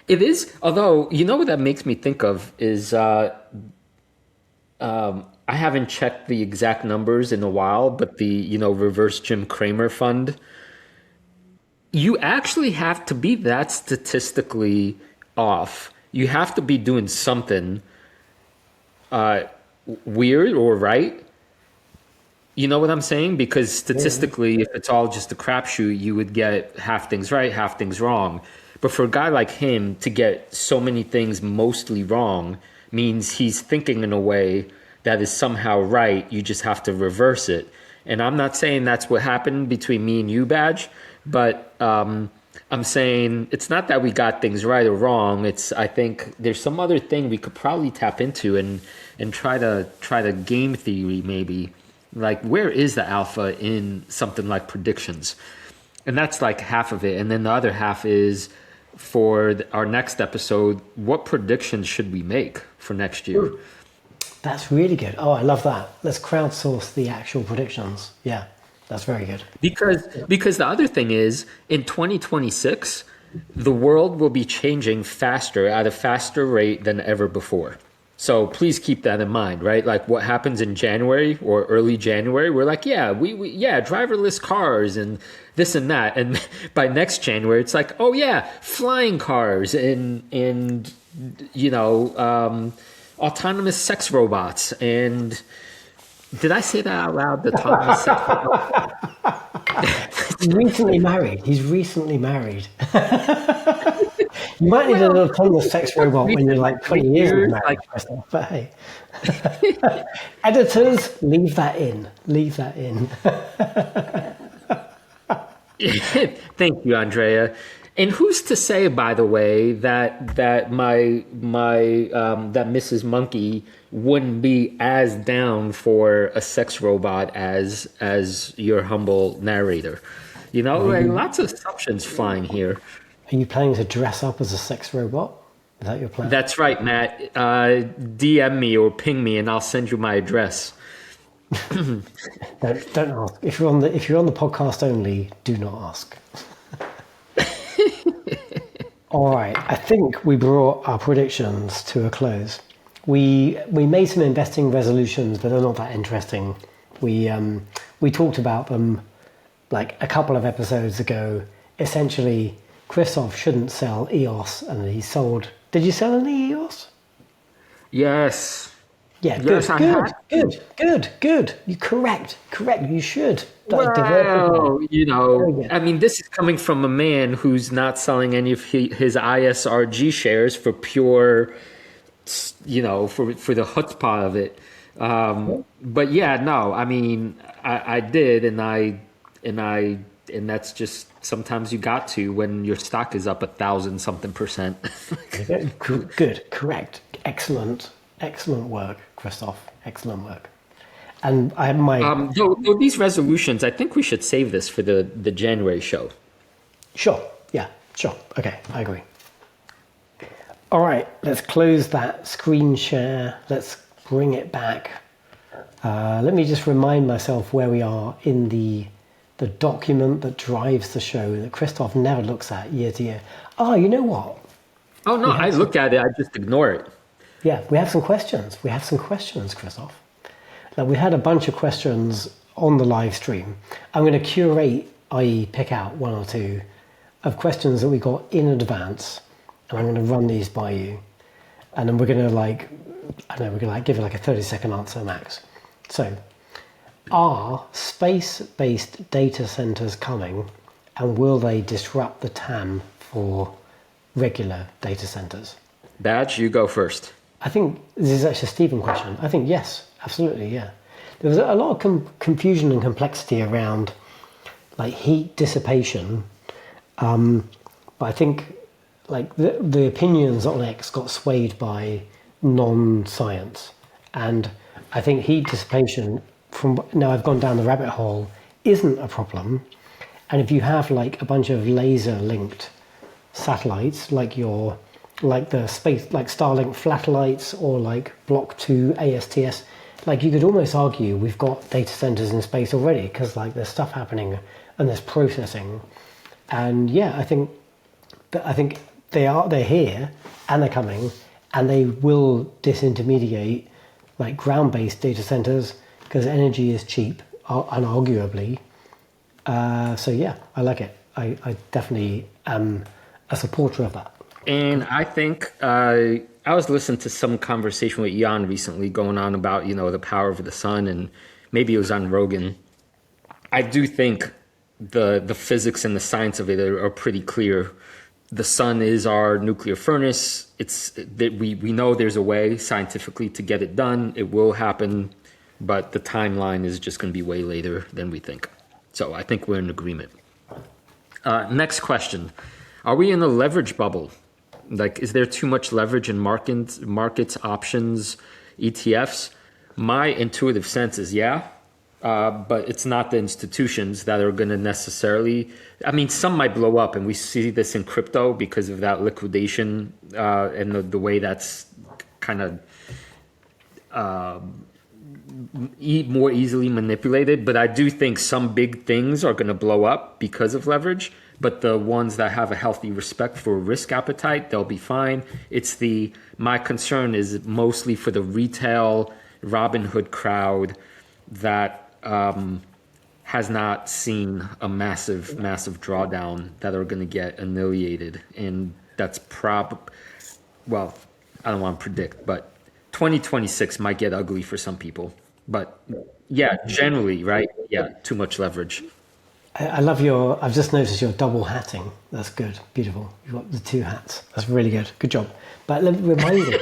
It is, although, you know what that makes me think of is, I haven't checked the exact numbers in a while, but the, reverse Jim Cramer fund, you actually have to be that statistically off. You have to be doing something weird or right. You know what I'm saying? Because statistically, if it's all just a crapshoot, you would get half things right, half things wrong. But for a guy like him to get so many things mostly wrong means he's thinking in a way that is somehow right. You just have to reverse it. And I'm not saying that's what happened between me and you, Badge, but I'm saying it's not that we got things right or wrong. I think there's some other thing we could probably tap into and try to game theory maybe. Like, where is the alpha in something like predictions? And that's like half of it. And then the other half is for our next episode, what predictions should we make for next year? Ooh, that's really good. Oh, I love that. Let's crowdsource the actual predictions. Yeah, that's very good. Because the other thing is, in 2026, the world will be changing faster at a faster rate than ever before. So please keep that in mind, right? Like what happens in January or early January, we're like, yeah, driverless cars and this and that. And by next January, it's like, oh yeah, flying cars and autonomous sex robots. And did I say that out loud? The autonomous sex robots? He's recently married. You might need an autonomous sex robot when you're like 20 years married, Krzysztof, but hey. Editors, leave that in. Thank you, Andrea. And who's to say, by the way, that my that Mrs. Monkey wouldn't be as down for a sex robot as your humble narrator? Like lots of assumptions flying here. Are you planning to dress up as a sex robot? Is that your plan? That's right, Matt. DM me or ping me, and I'll send you my address. Don't ask. If you're on the podcast only, do not ask. All right, I think we brought our predictions to a close. We made some investing resolutions, but they're not that interesting. We talked about them like a couple of episodes ago. Essentially, Krzysztof shouldn't sell EOS, and he sold. Did you sell any EOS? Yes. Yeah, yes, good. You correct. You should. Well, I mean, this is coming from a man who's not selling any of his ISRG shares for pure, for the chutzpah of it. But yeah, no, I mean, I did, and that's just sometimes you got to when your stock is up 1,000-something%. Good, correct, excellent work, Krzysztof. Excellent work. And I have my these resolutions. I think we should save this for the January show. Sure. Yeah. Sure. Okay. I agree. All right. Let's close that screen share. Let's bring it back. Let me just remind myself where we are in the document that drives the show that Krzysztof never looks at year to year. Oh, you know what? Oh no, I look at it. I just ignore it. Yeah, we have some questions. Krzysztof. Now, we had a bunch of questions on the live stream. I'm going to curate, i.e. pick out one or two of questions that we got in advance, and I'm going to run these by you. and then we're going to like, I don't know, we're going to like give it like a 30-second answer max. So, are space-based data centers coming, and will they disrupt the TAM for regular data centers? Badge, you go first. I think this is actually a Stephen question. I think yes, absolutely, yeah. There was a lot of confusion and complexity around like heat dissipation, but I think like the opinions on X got swayed by non-science, and I think heat dissipation, from now I've gone down the rabbit hole, isn't a problem. And if you have like a bunch of laser linked satellites, like the space, like Starlink flatlights or like Block 2 ASTS, like you could almost argue we've got data centers in space already, because like there's stuff happening and there's processing. And yeah, I think they're here and they're coming, and they will disintermediate like ground-based data centers because energy is cheap, unarguably. So yeah, I like it. I definitely am a supporter of that. And I think I was listening to some conversation with Jan recently going on about, the power of the sun, and maybe it was on Rogan. I do think the physics and the science of it are pretty clear. The sun is our nuclear furnace. It's that we know there's a way scientifically to get it done. It will happen, but the timeline is just going to be way later than we think. So I think we're in agreement. Next question. Are we in a leverage bubble? Like, is there too much leverage in markets, options, ETFs? My intuitive sense is yeah, but it's not the institutions that are going to necessarily. I mean, some might blow up, and we see this in crypto because of that liquidation and the way that's kind of more easily manipulated. But I do think some big things are going to blow up because of leverage. But the ones that have a healthy respect for risk appetite, they'll be fine. My concern is mostly for the retail Robinhood crowd that has not seen a massive drawdown that are going to get annihilated. And that's well, I don't want to predict, but 2026 might get ugly for some people. But yeah, generally, right? Yeah, too much leverage. I love I've just noticed your double hatting. That's good. Beautiful. You've got the two hats. That's really good. Good job. But let me remind you.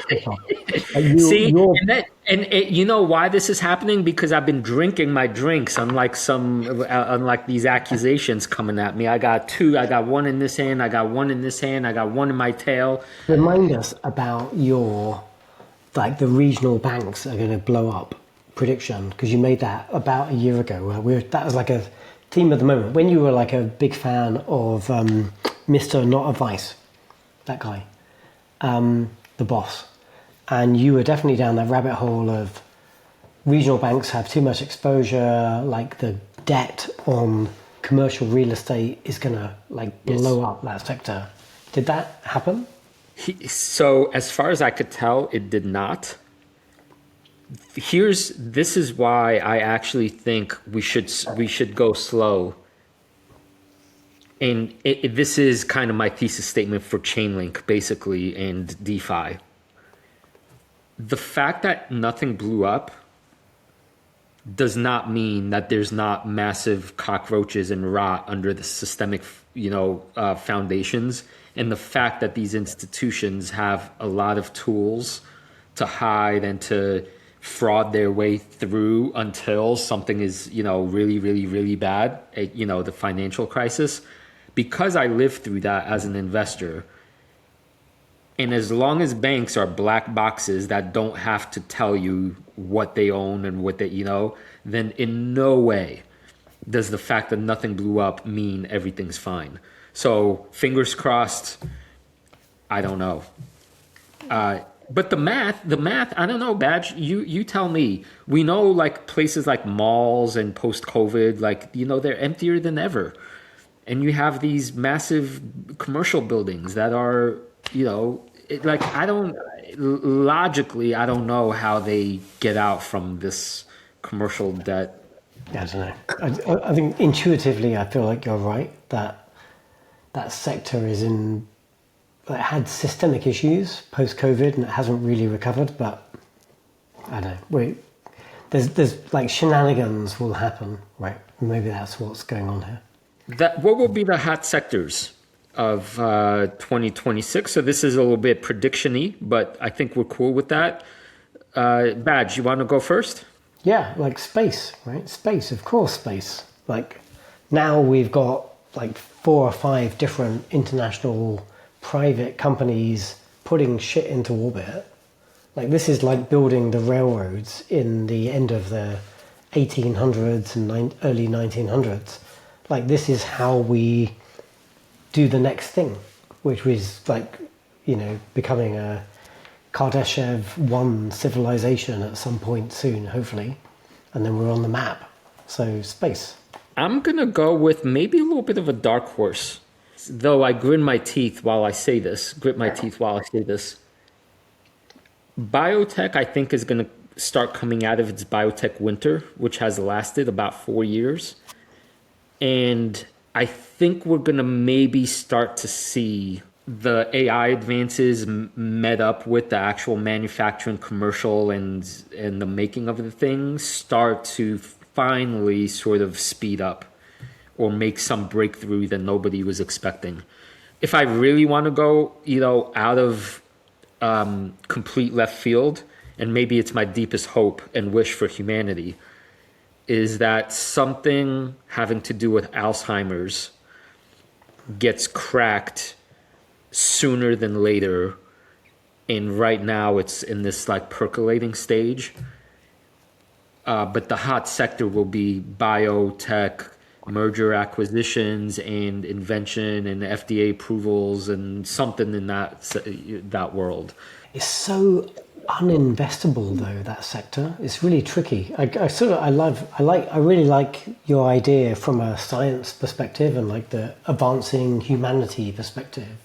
See, you know why this is happening? Because I've been drinking my drinks, unlike these accusations coming at me. I got two. I got one in this hand. I got one in this hand. I got one in my tail. Remind us about the regional banks are going to blow up prediction, because you made that about a year ago. That was like a theme of the moment when you were like a big fan of Mr. Not Advice, that guy, the boss, and you were definitely down that rabbit hole of regional banks have too much exposure, like the debt on commercial real estate is gonna blow up that sector. Did that happen? So as far as I could tell, it did not. This is why I actually think we should go slow. And this is kind of my thesis statement for Chainlink, basically, and DeFi. The fact that nothing blew up does not mean that there's not massive cockroaches and rot under the systemic, foundations. And the fact that these institutions have a lot of tools to hide and to fraud their way through until something is, really, really, really bad, the financial crisis. Because I lived through that as an investor, and as long as banks are black boxes that don't have to tell you what they own and what they, then in no way does the fact that nothing blew up mean everything's fine. So fingers crossed, I don't know. But the math, I don't know, Badge, you tell me. We know like places like malls and post-COVID, they're emptier than ever. And you have these massive commercial buildings that are, logically, I don't know how they get out from this commercial debt. Yeah, I don't know. I think intuitively, I feel like you're right that sector is in it had systemic issues post-COVID and it hasn't really recovered, but I don't know. There's like shenanigans will happen, right? Maybe that's what's going on here. What will be the hot sectors of 2026? So this is a little bit prediction-y, but I think we're cool with that. Badge, you want to go first? Yeah, like space, right? Space, of course, space. Like now we've got like 4 or 5 different international private companies putting shit into orbit. Like this is like building the railroads in the end of the 1800s and early 1900s. Like this is how we do the next thing, which was like, you know, becoming a Kardashev 1 civilization at some point soon, hopefully. And then we're on the map. So space. I'm going to go with maybe a little bit of a dark horse, though I grit my teeth while I say this. Biotech, I think, is going to start coming out of its biotech winter, which has lasted about 4 years. And I think we're going to maybe start to see the AI advances met up with the actual manufacturing, commercial, and the making of the things start to finally sort of speed up or make some breakthrough that nobody was expecting. If I really want to go, you know, out of complete left field, and maybe it's my deepest hope and wish for humanity, is that something having to do with Alzheimer's gets cracked sooner than later. And right now it's in this like percolating stage. But the hot sector will be biotech, merger acquisitions and invention and FDA approvals and something in that world. It's so uninvestable though, that sector. It's really tricky. I really like your idea from a science perspective and like the advancing humanity perspective.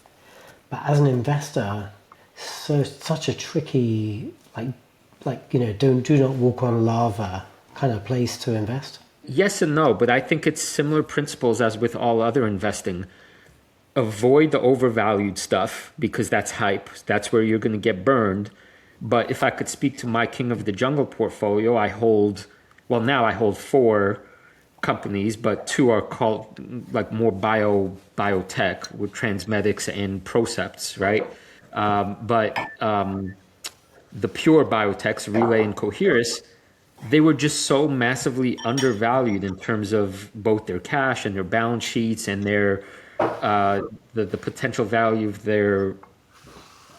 But as an investor, such a tricky, like you know, do not walk on lava kind of place to invest. Yes and no, but I think it's similar principles as with all other investing. Avoid the overvalued stuff because that's hype. That's where you're going to get burned. But if I could speak to my King of the Jungle portfolio, now I hold 4 companies, but 2 are called like more biotech with Transmedics and Procepts, right? But the pure biotechs, Relay and Coherus, they were just so massively undervalued in terms of both their cash and their balance sheets and their the potential value of their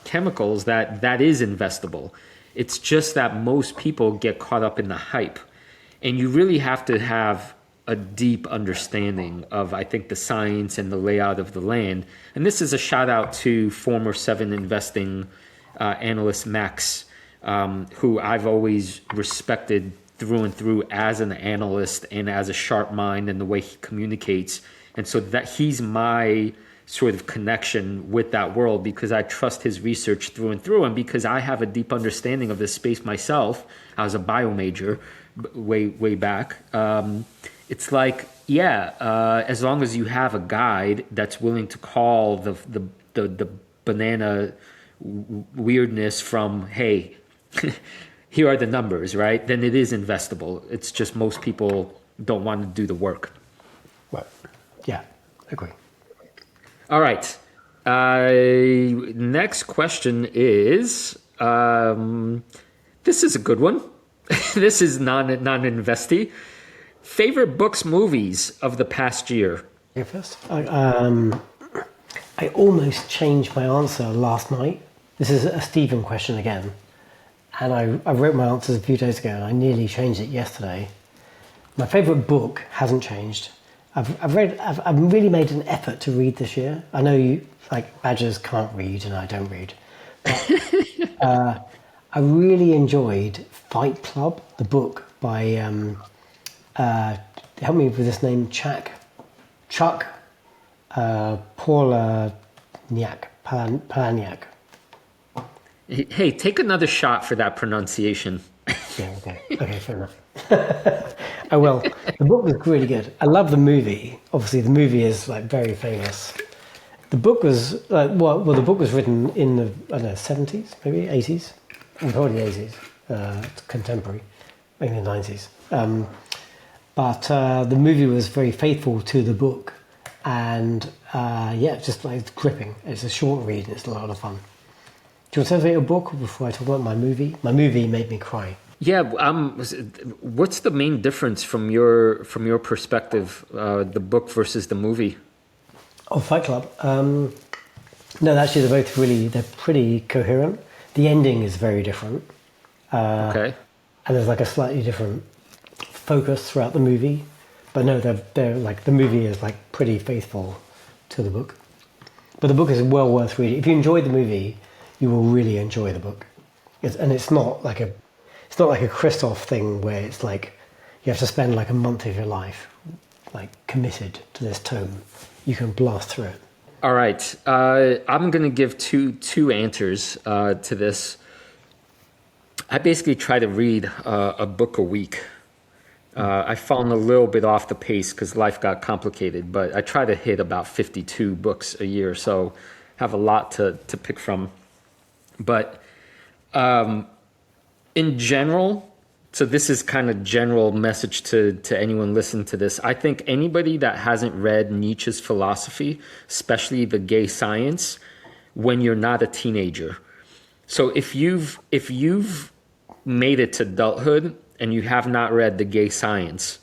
chemicals that is investable. It's just that most people get caught up in the hype, and you really have to have a deep understanding of, I think, the science and the layout of the land. And this is a shout out to former 7 investing analyst Max, who I've always respected through and through as an analyst and as a sharp mind and the way he communicates. And so that he's my sort of connection with that world because I trust his research through and through, and because I have a deep understanding of this space myself. I was a bio major way back. It's like, as long as you have a guide that's willing to call the banana weirdness from, hey, here are the numbers, right? Then it is investable. It's just most people don't want to do the work. Right. Yeah, agree. All right. Next question is, this is a good one. This is non-investy. Favorite books, movies of the past year? Yeah, first. I almost changed my answer last night. This is a Stephen question again. And I wrote my answers a few days ago and I nearly changed it yesterday. My favorite book hasn't changed. I've really made an effort to read this year. I know you, like, badgers can't read and I don't read. But, I really enjoyed Fight Club, the book by, help me with this name, Chuck Palahniuk. Hey, take another shot for that pronunciation. Yeah, okay, fair enough. I will. The book was really good. I love the movie. Obviously, the movie is like very famous. The book was the book was written in the I don't know 70s, maybe 80s, probably 80s, it's contemporary, maybe the 90s. But the movie was very faithful to the book, and just like it's gripping. It's a short read and it's a lot of fun. Do you want to say a book before I talk about my movie? My movie made me cry. Yeah, what's the main difference from your perspective, the book versus the movie? Oh, Fight Club. No, actually, they're pretty coherent. The ending is very different. Okay. And there's like a slightly different focus throughout the movie. But no, they're like, the movie is like pretty faithful to the book. But the book is well worth reading. If you enjoyed the movie, you will really enjoy the book. It's not like a Krzysztof thing where it's like you have to spend like a month of your life like committed to this tome. You can blast through it. All right. I'm going to give two answers to this. I basically try to read a book a week. I've fallen a little bit off the pace because life got complicated, but I try to hit about 52 books a year, so have a lot to pick from. But in general, so this is kind of general message to anyone listening to this. I think anybody that hasn't read Nietzsche's philosophy, especially the gay science, when you're not a teenager. So if you've made it to adulthood and you have not read the gay science,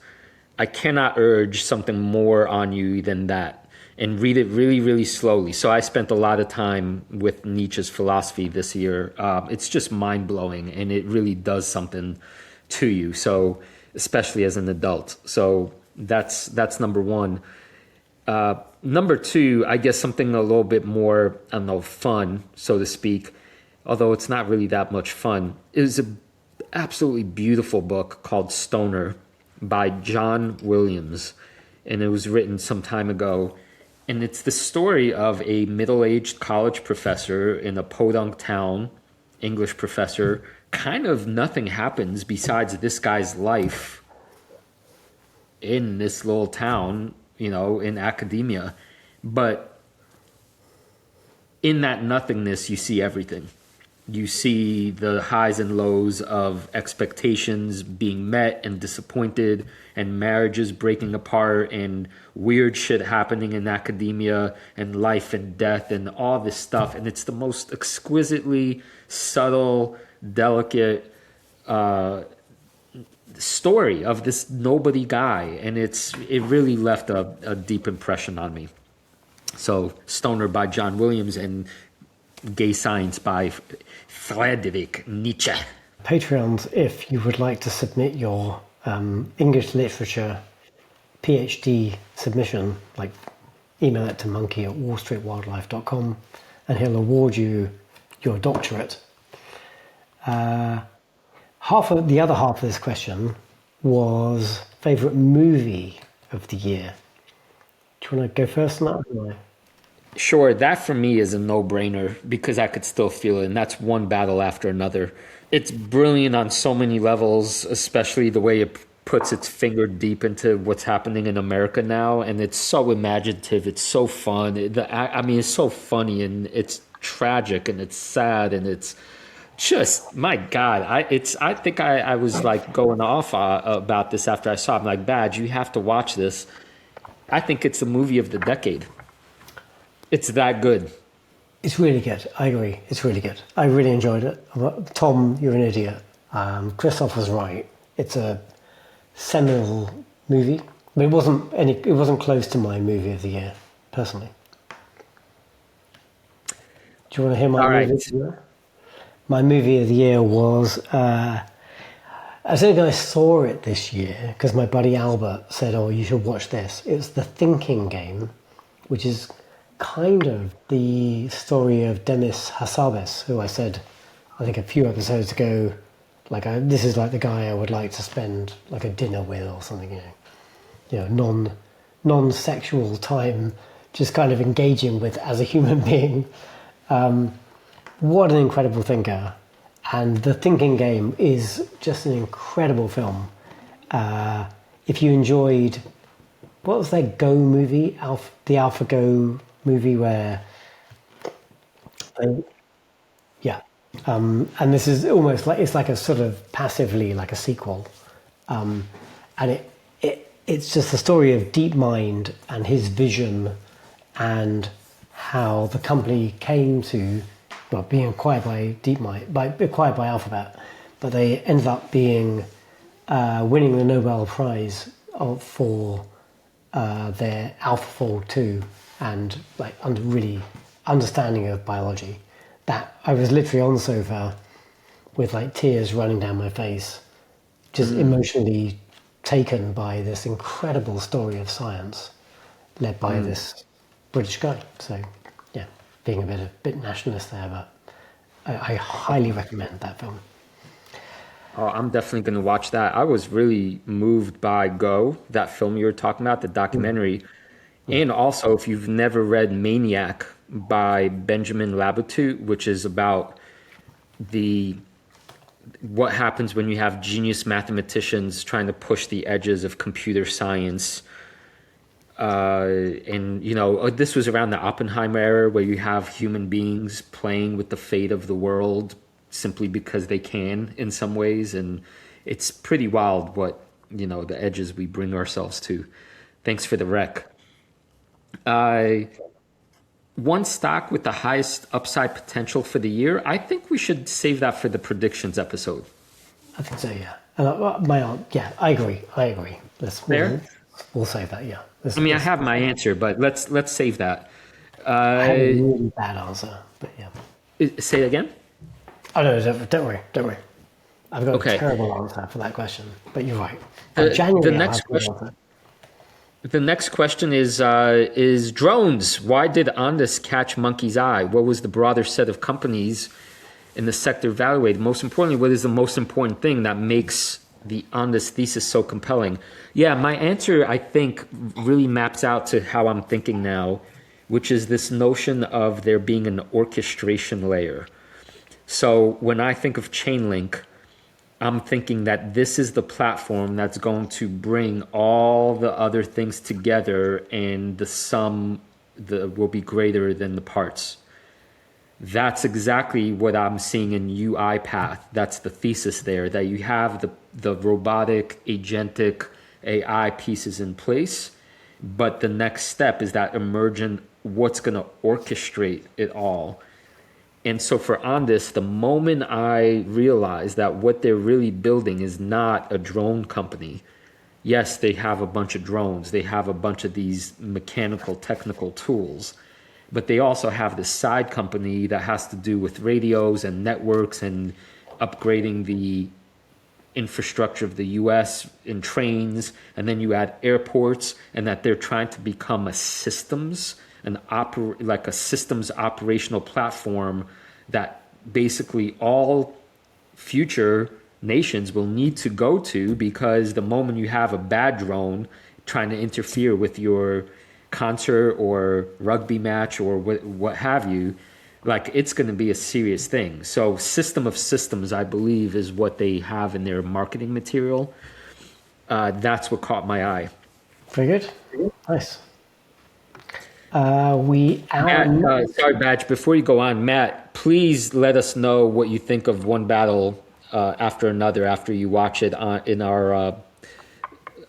I cannot urge something more on you than that. And read it really, really slowly. So I spent a lot of time with Nietzsche's philosophy this year. It's just mind-blowing, and it really does something to you. So especially as an adult. So that's number one. Number two, I guess something a little bit more, I don't know, fun, so to speak, although it's not really that much fun, is an absolutely beautiful book called Stoner by John Williams. And it was written some time ago. And it's the story of a middle-aged college professor in a podunk town, English professor. Kind of nothing happens besides this guy's life in this little town, in academia. But in that nothingness, you see everything. You see the highs and lows of expectations being met and disappointed, and marriages breaking apart, and weird shit happening in academia, and life and death, and all this stuff. And it's the most exquisitely subtle, delicate story of this nobody guy. And it really left a deep impression on me. So Stoner by John Williams and Gay Science by Friedrich Nietzsche. Patreons, if you would like to submit your English literature PhD submission, like email it to monkey@wallstreetwildlife.com and he'll award you your doctorate. The other half of this question was favourite movie of the year. Do you want to go first on that? Sure, that for me is a no-brainer because I could still feel it, and that's one battle after another. It's brilliant on so many levels, especially the way it puts its finger deep into what's happening in America now, and it's so imaginative, it's so fun. It's so funny, and it's tragic, and it's sad, and it's just, my God. I think I was like going off about this after I saw it. I'm like, Badge, you have to watch this. I think it's the movie of the decade. It's that good. It's really good. I agree. It's really good. I really enjoyed it. Tom, you're an idiot. Krzysztof was right. It's a seminal movie, but it wasn't close to my movie of the year, personally. Do you want to hear my movie of the year? My movie of the year was, I think I saw it this year because my buddy Albert said, oh, you should watch this. It was The Thinking Game, which is kind of the story of Demis Hassabis, who I said, I think a few episodes ago, this is like the guy I would like to spend like a dinner with or something, non-sexual time, just kind of engaging with as a human being. What an incredible thinker. And The Thinking Game is just an incredible film. If you enjoyed, what was that Go movie? The AlphaGo movie where yeah, and this is almost like it's like a sort of passively like a sequel, and it's just the story of DeepMind and his vision and how the company came to being acquired by DeepMind, acquired by Alphabet, but they ended up being winning the Nobel Prize for their AlphaFold 2 and like really understanding of biology. That I was literally on the sofa with like tears running down my face, just emotionally taken by this incredible story of science led by this British guy. So yeah, being a bit nationalist there, but I highly recommend that film. Oh, I'm definitely going to watch that. I was really moved by Go, that film you were talking about, the documentary. And also, if you've never read Maniac by Benjamin Labatut, which is about what happens when you have genius mathematicians trying to push the edges of computer science. And, this was around the Oppenheimer era where you have human beings playing with the fate of the world simply because they can in some ways. And it's pretty wild what, the edges we bring ourselves to. Thanks for the rec. One stock with the highest upside potential for the year. I think we should save that for the predictions episode. I think so, yeah. I agree. We'll save that, yeah. I have my answer, but let's save that. I have a really bad answer, but yeah. Say it again? Oh no, don't worry. I've got a terrible answer for that question, but you're right. The next question is drones. Why did Ondas catch monkey's eye? What was the broader set of companies in the sector evaluated? Most importantly, what is the most important thing that makes the Ondas thesis so compelling? Yeah, my answer, I think, really maps out to how I'm thinking now, which is this notion of there being an orchestration layer. So when I think of Chainlink, I'm thinking that this is the platform that's going to bring all the other things together, and the sum will be greater than the parts. That's exactly what I'm seeing in UiPath. That's the thesis there, that you have the robotic, agentic AI pieces in place, but the next step is that emergent, what's going to orchestrate it all. And so for Ondas, the moment I realized that what they're really building is not a drone company. Yes, they have a bunch of drones. They have a bunch of these mechanical, technical tools. But they also have this side company that has to do with radios and networks and upgrading the infrastructure of the US in trains. And then you add airports, and that they're trying to become a systems like a systems operational platform that basically all future nations will need to go to, because the moment you have a bad drone trying to interfere with your concert or rugby match or what have you, like it's going to be a serious thing. So system of systems, I believe, is what they have in their marketing material. That's what caught my eye. Very good. Nice. Matt, sorry, Badge, before you go on, Matt, please let us know what you think of One Battle after another after you watch it in our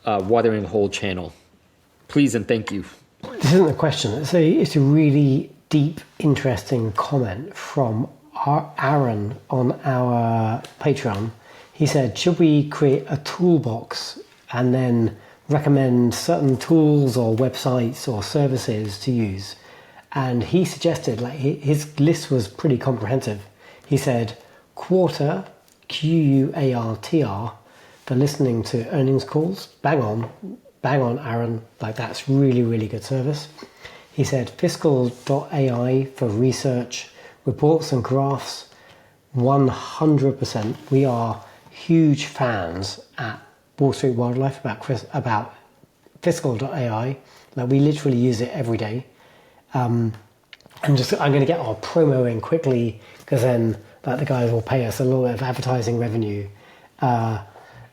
Watering Hole channel. Please and thank you. This isn't a question. It's a really deep, interesting comment from Aaron on our Patreon. He said, should we create a toolbox and then recommend certain tools or websites or services to use? And he suggested, like, his list was pretty comprehensive. He said Quarter, Quartr, for listening to earnings calls. Bang on Aaron, like that's really, really good service. He said fiscal.ai for research, reports and graphs. 100%. We are huge fans at Wall Street Wildlife about fiscal.ai. Like we literally use it every day. I'm going to get our promo in quickly, because then like the guys will pay us a little bit of advertising revenue.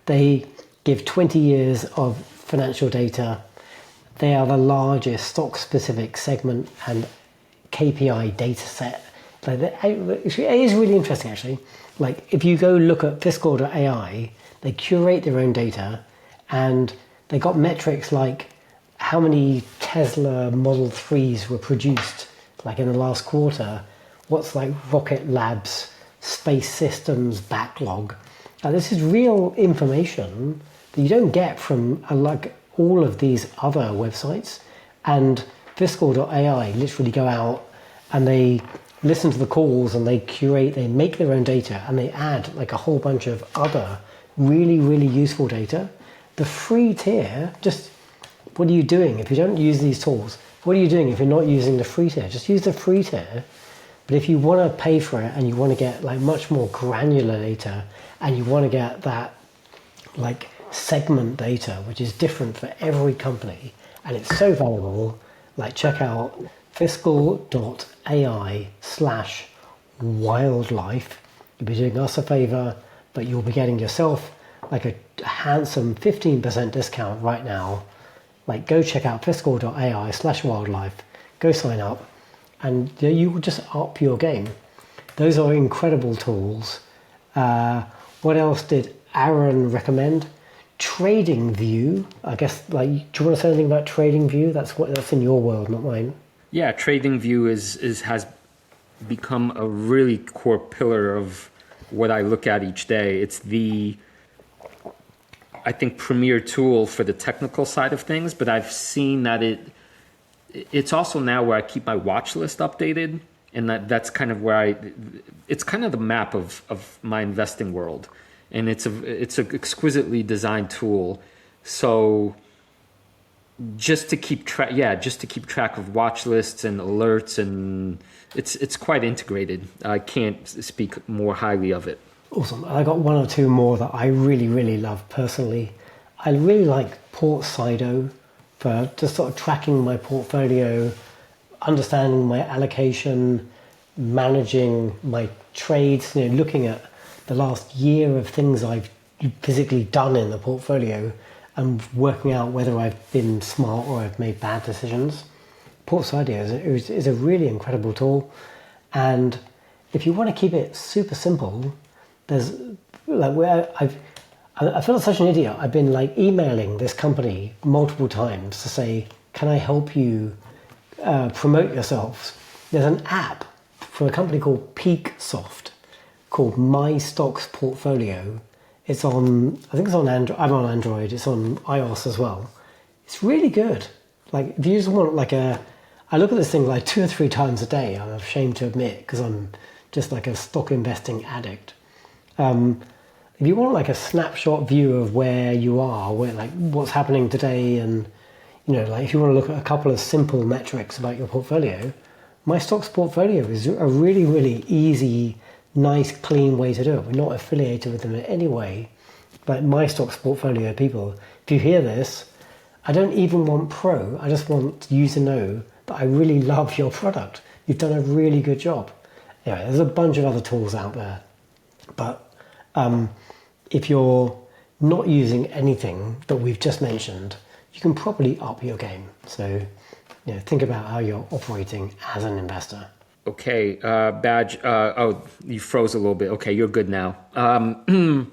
They give 20 years of financial data they are the largest stock-specific segment and KPI data set. Like, it is really interesting, actually. Like, if you go look at fiscal.ai, they curate their own data, and they got metrics like how many Tesla Model 3s were produced, like in the last quarter, what's like Rocket Labs, Space Systems backlog. This is real information that you don't get from like all of these other websites. And fiscal.ai literally go out and they listen to the calls and they curate, they make their own data, and they add like a whole bunch of other really, really useful data. The free tier, just what are you doing if you don't use these tools? What are you doing if you're not using the free tier? Just use the free tier. But if you want to pay for it and you want to get like much more granular data, and you want to get that like segment data, which is different for every company, and it's so valuable, like check out fiscal.ai/wildlife. You'll be doing us a favor, but you'll be getting yourself like a handsome 15% discount right now. Like, go check out fiscal.ai/wildlife, go sign up, and you will just up your game. Those are incredible tools. What else did Aaron recommend? TradingView. I guess, like, do you want to say anything about TradingView? That's in your world, not mine. Yeah, TradingView has become a really core pillar of what I look at each day. It's the, I think, premier tool for the technical side of things, but I've seen that it's also now where I keep my watch list updated, and that's kind of where it's kind of the map of my investing world, and it's an exquisitely designed tool. So just to keep track of watch lists and alerts, and it's quite integrated. I can't speak more highly of it. Awesome. I got one or two more that I really, really love personally. I really like Portsido for just sort of tracking my portfolio, understanding my allocation, managing my trades, looking at the last year of things I've physically done in the portfolio and working out whether I've been smart or I've made bad decisions. Portsido is a really incredible tool. And if you want to keep it super simple, there's like I feel like such an idiot. I've been like emailing this company multiple times to say, can I help you promote yourselves? There's an app from a company called PeakSoft called My Stocks Portfolio. It's on, I think it's on Android. I'm on Android. It's on iOS as well. It's really good. Like, if you just want like I look at this thing like 2 or 3 times a day. I'm ashamed to admit, because I'm just like a stock investing addict. If you want like a snapshot view of where you are, where like what's happening today, and like if you want to look at a couple of simple metrics about your portfolio, My Stocks Portfolio is a really, really easy, nice, clean way to do it. We're not affiliated with them in any way. Like, My Stocks Portfolio people, if you hear this, I don't even want pro. I just want you to know that I really love your product. You've done a really good job. Anyway, there's a bunch of other tools out there, but if you're not using anything that we've just mentioned, you can probably up your game. So, think about how you're operating as an investor. Okay, Badge. Oh, you froze a little bit. Okay, you're good now. I'm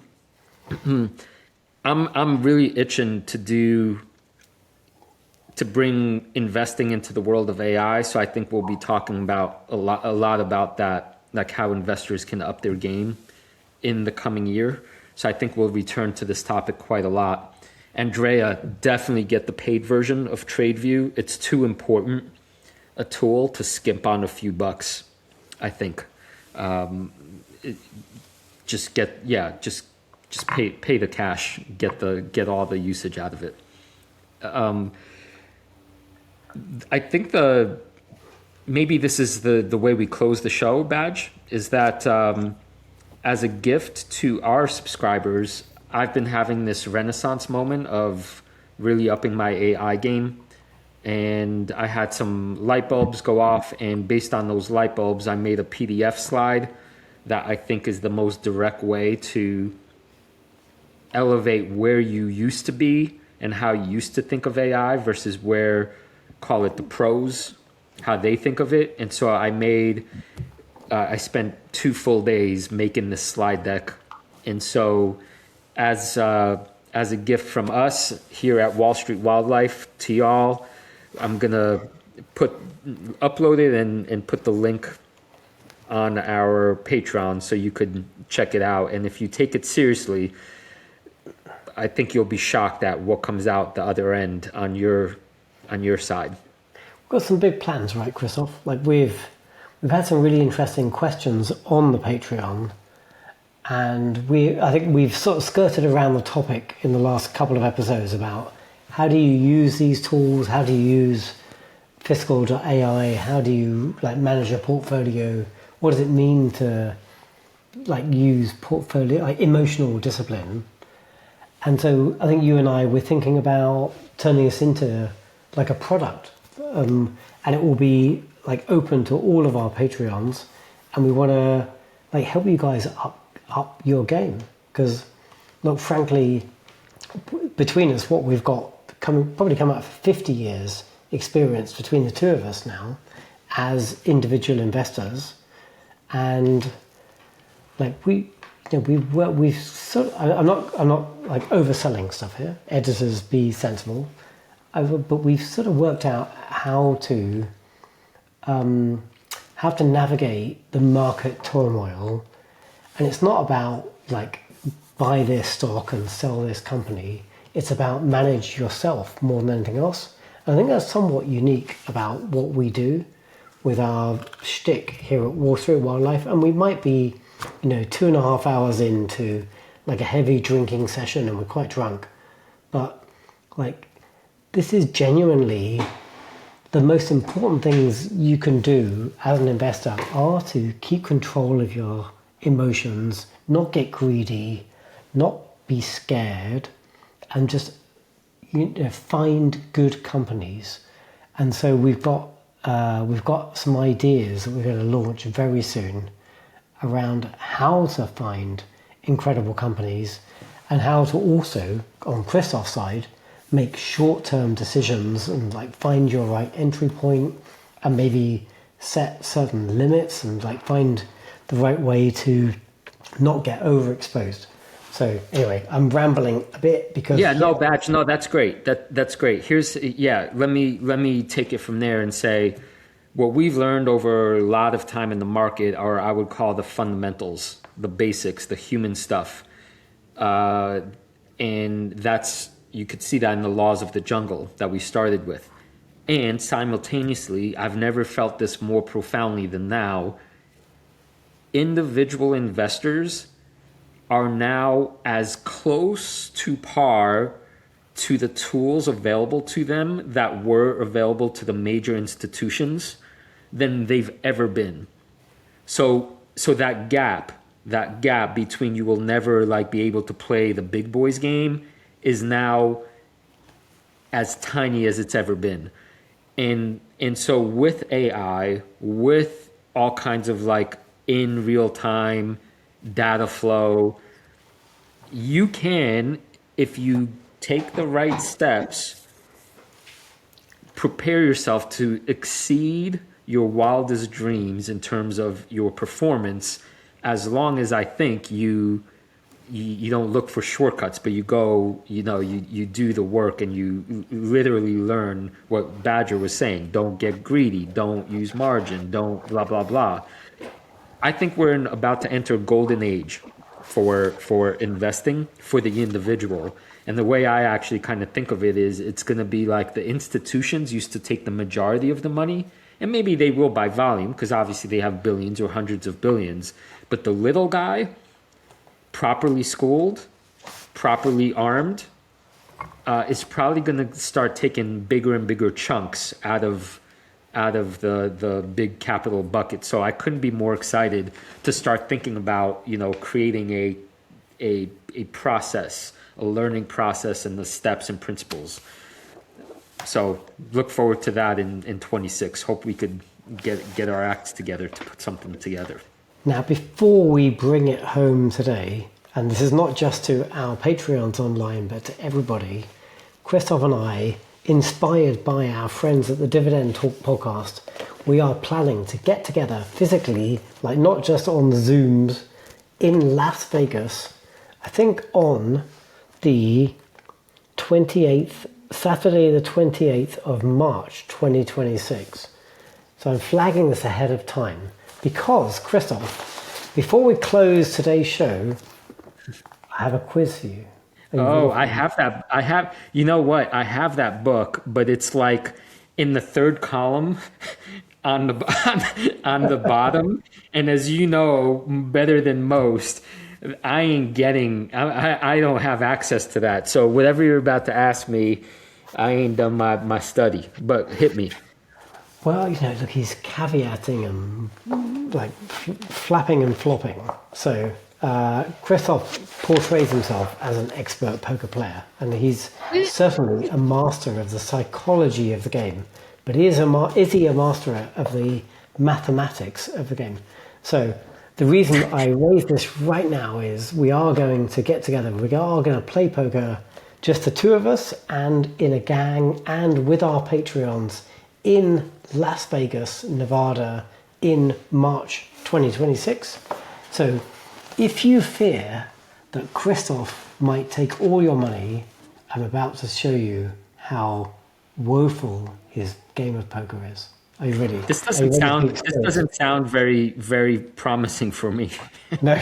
really itching to bring investing into the world of AI. So I think we'll be talking about a lot about that, like how investors can up their game in the coming year. So I think we'll return to this topic quite a lot. Andrea, definitely get the paid version of TradeView. It's too important a tool to skimp on a few bucks, I think. Just pay the cash, get all the usage out of it. I think maybe this is the way we close the show, Badge, is that as a gift to our subscribers, I've been having this renaissance moment of really upping my AI game. And I had some light bulbs go off, and based on those light bulbs, I made a PDF slide that I think is the most direct way to elevate where you used to be and how you used to think of AI versus where, call it the pros, how they think of it. And so I spent 2 full days making this slide deck. And so as a gift from us here at Wall Street Wildlife to y'all, I'm going to upload it and put the link on our Patreon so you could check it out. And if you take it seriously, I think you'll be shocked at what comes out the other end on your side. We've got some big plans, right, Krzysztof? Like we've had some really interesting questions on the Patreon, and I think we've sort of skirted around the topic in the last couple of episodes about how do you use these tools, how do you use fiscal.ai, how do you like manage a portfolio, what does it mean to like use portfolio, like emotional discipline. And so I think you and I were thinking about turning this into like a product, and it will be like open to all of our Patreons, and we want to like help you guys up your game, because look, frankly, between us, what we've got probably come out for 50 years experience between the two of us now as individual investors, and like we've sort of, I'm not like overselling stuff here. Editors, be sensible. But we've sort of worked out how to navigate the market turmoil, and it's not about like buy this stock and sell this company. It's about manage yourself more than anything else. And I think that's somewhat unique about what we do with our shtick here at Wall Street Wildlife. And we might be, 2.5 hours into like a heavy drinking session, and we're quite drunk, but like this is genuinely the most important things you can do as an investor are to keep control of your emotions, not get greedy, not be scared, and just find good companies. And so we've got some ideas that we're going to launch very soon around how to find incredible companies, and how to also, on Krzysztof's side, make short-term decisions and like find your right entry point, and maybe set certain limits and like find the right way to not get overexposed. So anyway, I'm rambling a bit because Badge, no, that's great. That's great. Let me take it from there and say what we've learned over a lot of time in the market are, I would call, the fundamentals, the basics, the human stuff. And that's, you could see that in the laws of the jungle that we started with. And simultaneously, I've never felt this more profoundly than now. Individual investors are now as close to par to the tools available to them that were available to the major institutions than they've ever been. So that gap between you will never like be able to play the big boys game is now as tiny as it's ever been. And so with AI, with all kinds of like in real time data flow, you can, if you take the right steps, prepare yourself to exceed your wildest dreams in terms of your performance, as long as I think you don't look for shortcuts, but you go, you do the work, and you literally learn what Badger was saying. Don't get greedy. Don't use margin. Don't blah, blah, blah. I think we're about to enter a golden age for investing for the individual. And the way I actually kind of think of it is it's going to be like the institutions used to take the majority of the money, and maybe they will by volume because obviously they have billions or hundreds of billions. But the little guy, properly schooled, properly armed, is probably going to start taking bigger and bigger chunks out of the big capital bucket. So I couldn't be more excited to start thinking about, creating a process, a learning process, and the steps and principles. So look forward to that in 26. Hope we could get our acts together to put something together. Now, before we bring it home today, and this is not just to our Patreons online, but to everybody, Krzysztof and I, inspired by our friends at the Dividend Talk podcast, we are planning to get together physically, like not just on the Zooms, in Las Vegas, I think on the 28th, Saturday the 28th of March 2026. So I'm flagging this ahead of time because, Krzysztof, before we close today's show, I have a quiz for you. Oh, I have that. You know what? I have that book, but it's like in the third column on the bottom. And as you know, better than most, I don't have access to that. So whatever you're about to ask me, I ain't done my study, but hit me. Well, look, he's caveating and like flapping and flopping. So Krzysztof portrays himself as an expert poker player, and he's certainly a master of the psychology of the game. But is he a master of the mathematics of the game? So the reason I raise this right now is we are going to get together. We are going to play poker, just the two of us, and in a gang, and with our Patreons in Las Vegas, Nevada, in March 2026. So if you fear that Krzysztof might take all your money, I'm about to show you how woeful his game of poker is. Are you ready? This doesn't sound very, very promising for me. No.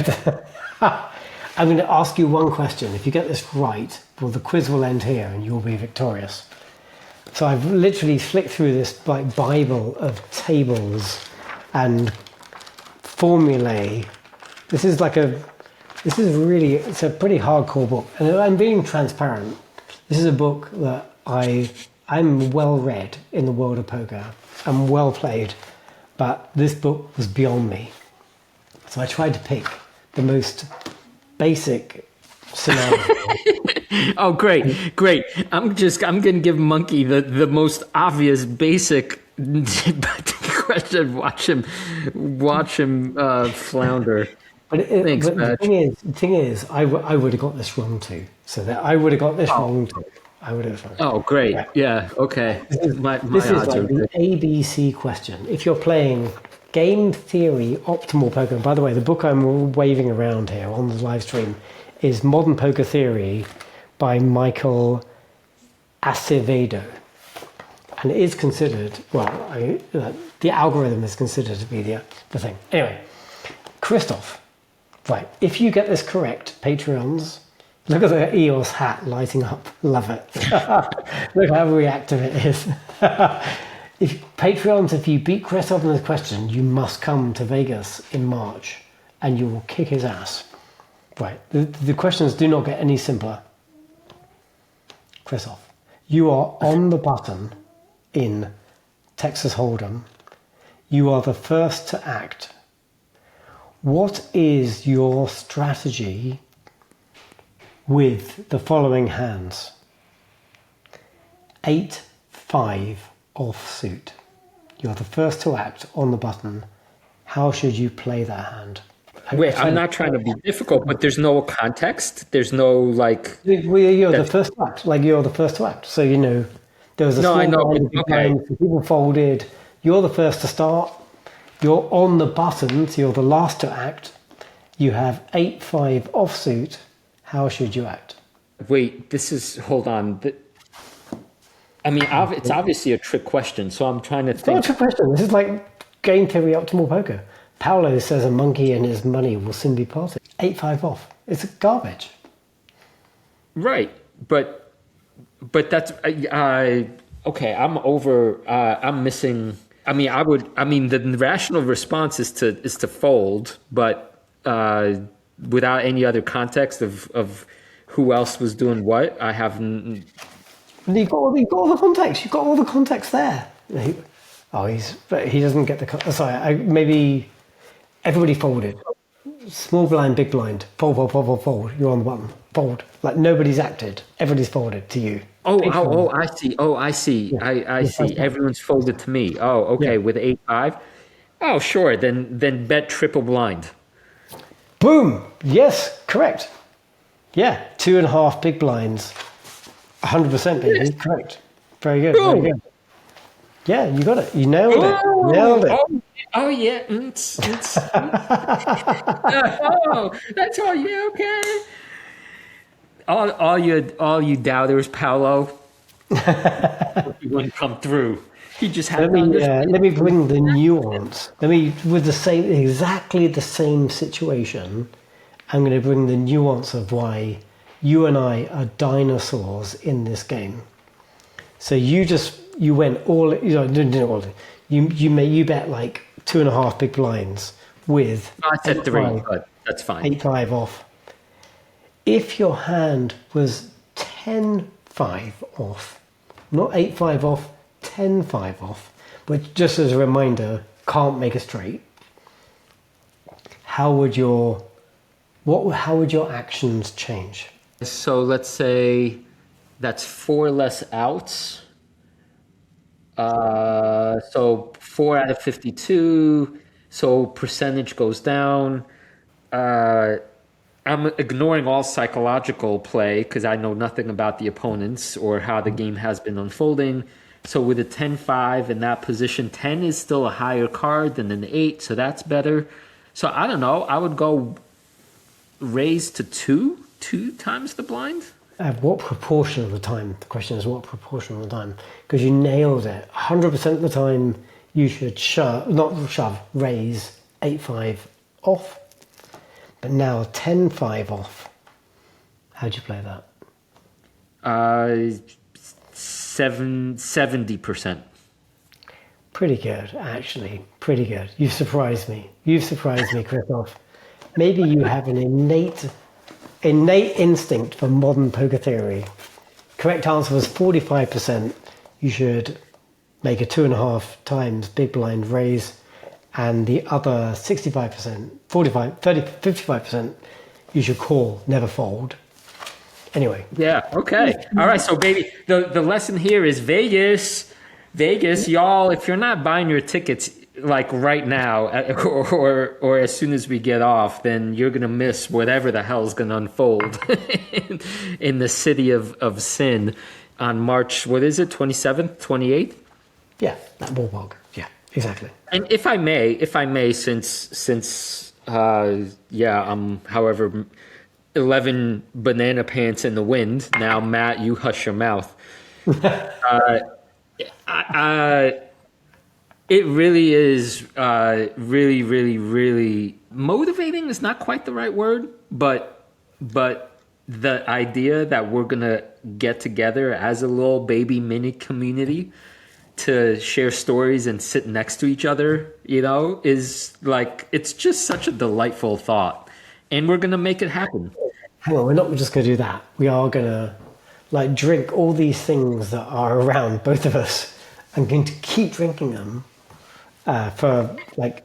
I'm going to ask you one question. If you get this right, well, the quiz will end here and you'll be victorious. So I've literally flicked through this like Bible of tables and formulae. It's a pretty hardcore book. And I'm being transparent. This is a book that I'm well read in the world of poker. I'm well played, but this book was beyond me. So I tried to pick the most basic scenario. Oh, great. I'm going to give Monkey the most obvious, basic question. Watch him flounder. But the thing is, I would have got this wrong too. So that I would have got this wrong too. I would have. Oh, great. Yeah. Okay. This is like the ABC question. If you're playing game theory optimal poker, and by the way, the book I'm waving around here on the live stream is Modern Poker Theory by Michael Acevedo. And it is considered, the algorithm is considered to be the thing. Anyway, Krzysztof, right, if you get this correct, Patreons, look at the EOS hat lighting up. Love it. Look how reactive it is. If you beat Krzysztof in this question, you must come to Vegas in March and you will kick his ass. Right, the questions do not get any simpler. Krzysztof, you are on the button in Texas Hold'em. You are the first to act. What is your strategy with the following hands? 8-5 offsuit. You're the first to act on the button. How should you play that hand? Wait, I'm not trying to be difficult, but there's no context. There's no like. Well, you're the first to act. You're the first to act. So there was a small line, okay. People folded. You're the first to start. You're on the button, so you're the last to act. You have 8-5 offsuit. How should you act? Wait, hold on. I mean, it's obviously a trick question, so I'm trying to think. It's not a trick question. This is like game theory optimal poker. Paolo says a monkey and his money will soon be parted. 8-5 off. It's garbage. Right, but that's okay. I'm missing. I mean, the rational response is to fold, but without any other context of who else was doing what, I haven't. You've got all the context. You've got all the context there. But he doesn't get the. Sorry, maybe everybody folded. Small blind, big blind. Fold. You're on the button. Fold. Like nobody's acted. Everybody's folded to you. I see. Yeah. I see. Everyone's folded to me. Oh, okay. Yeah. With 8-5. Oh, sure. Then bet triple blind. Boom. Yes, correct. Yeah, 2.5 big blinds. 100%, baby. Correct. Very good. Very good. Yeah, you got it. You nailed it. Nailed it. Oh yeah. Oh, that's all. Yeah, okay. All you doubters, Paolo. He wouldn't come through. He just had to understand. Let me bring the nuance. With exactly the same situation, I'm going to bring the nuance of why you and I are dinosaurs in this game. So you went all, you bet like 2.5 big blinds with. I said 3, but that's fine. 8-5 off. If your hand was 10-5 off, not 8-5 off, 10-5 off, which just as a reminder, can't make a straight. How would your actions change? So let's say that's 4 less outs. So 4 out of 52. So percentage goes down. I'm ignoring all psychological play because I know nothing about the opponents or how the game has been unfolding. So with a 10-5 in that position, 10 is still a higher card than an 8, so that's better. So I don't know. I would go raise to 2 times the blind. What proportion of the time? The question is what proportion of the time? Because you nailed it. 100% of the time you should raise 8-5 off. But now 10-5 off. How'd you play that? 70%. Pretty good, actually. Pretty good. You've surprised me. Krzysztof. Maybe you have an innate instinct for modern poker theory. Correct answer was 45%. You should make a 2.5 times big blind raise, and the other 65%, 45, 30, 55%, you should call, never fold. Anyway. Yeah, okay. All right, so baby, the lesson here is Vegas, y'all, if you're not buying your tickets like right now or as soon as we get off, then you're going to miss whatever the hell is going to unfold in the city of sin on March, what is it, 27th, 28th? Yeah, that ballpark. Yeah, exactly. And if I may, since I'm however 11 banana pants in the wind. Now, Matt, you hush your mouth. It really is really, really, really motivating is not quite the right word, but the idea that we're going to get together as a little baby mini community to share stories and sit next to each other, is like, it's just such a delightful thought. And we're going to make it happen. Hang on, we're not just going to do that. We are going to drink all these things that are around both of us. I'm going to keep drinking them for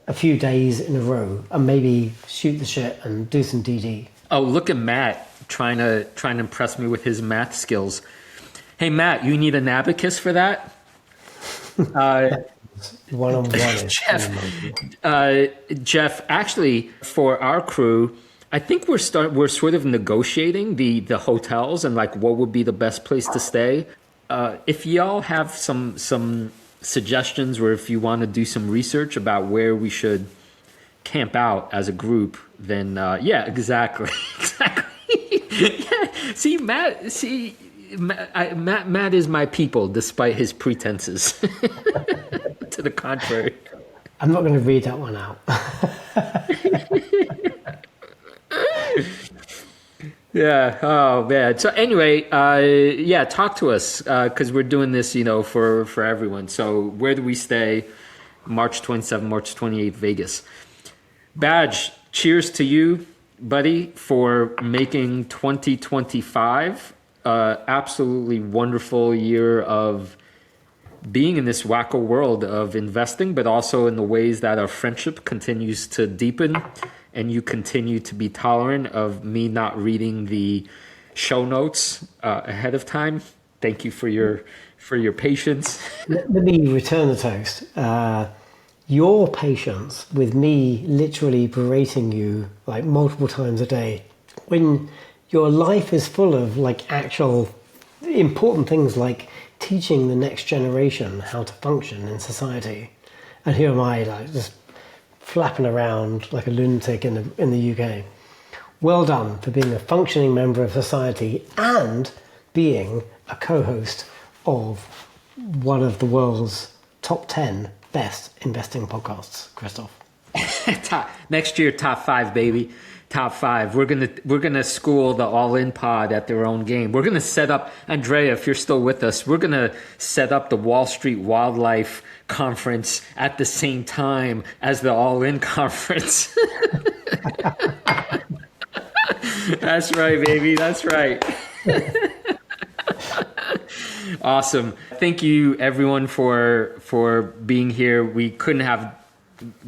a few days in a row and maybe shoot the shit and do some DD. Oh, look at Matt trying to impress me with his math skills. Hey, Matt, you need an abacus for that? One-on-one. Jeff, actually, for our crew, I think we're sort of negotiating the hotels and what would be the best place to stay. If y'all have some suggestions, or if you want to do some research about where we should camp out as a group, then yeah, exactly. Yeah. See, Matt is my people, despite his pretenses. To the contrary. I'm not going to read that one out. Yeah. Oh man. So anyway, yeah, talk to us because we're doing this, for everyone. So where do we stay? March 27th, March 28th, Vegas. Badge. Cheers to you, buddy, for making 2025 absolutely wonderful year of being in this wacko world of investing, but also in the ways that our friendship continues to deepen. And you continue to be tolerant of me not reading the show notes ahead of time. Thank you for your patience. Let me return the toast. Your patience with me literally berating you multiple times a day when your life is full of actual important things like teaching the next generation how to function in society. And here am I, like, just flapping around like a lunatic in the UK. Well done for being a functioning member of society and being a co-host of one of the world's top 10 best investing podcasts, Krzysztof. Next year, top 5, baby. Top 5. We're gonna school the All In Pod at their own game. We're gonna set up, Andrea, if you're still with us, we're gonna set up the Wall Street Wildlife Conference at the same time as the All In Conference. That's right, baby. That's right. Awesome. Thank you, everyone, for being here. We couldn't have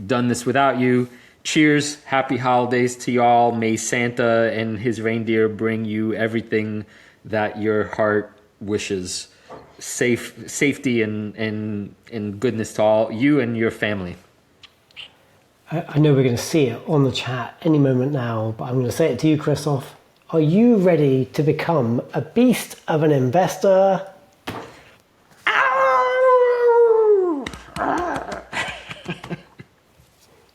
done this without you. Cheers. Happy holidays to y'all. May Santa and his reindeer bring you everything that your heart wishes. Safety and goodness to all you and your family. I know we're going to see it on the chat any moment now, but I'm going to say it to you, Krzysztof. Are you ready to become a beast of an investor?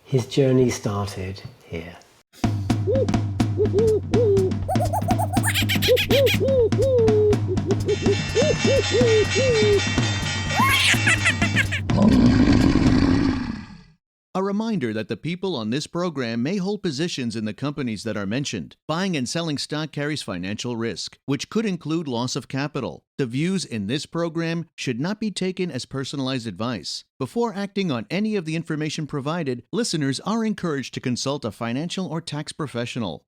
His journey started here. A reminder that the people on this program may hold positions in the companies that are mentioned. Buying and selling stock carries financial risk, which could include loss of capital. The views in this program should not be taken as personalized advice. Before acting on any of the information provided, listeners are encouraged to consult a financial or tax professional.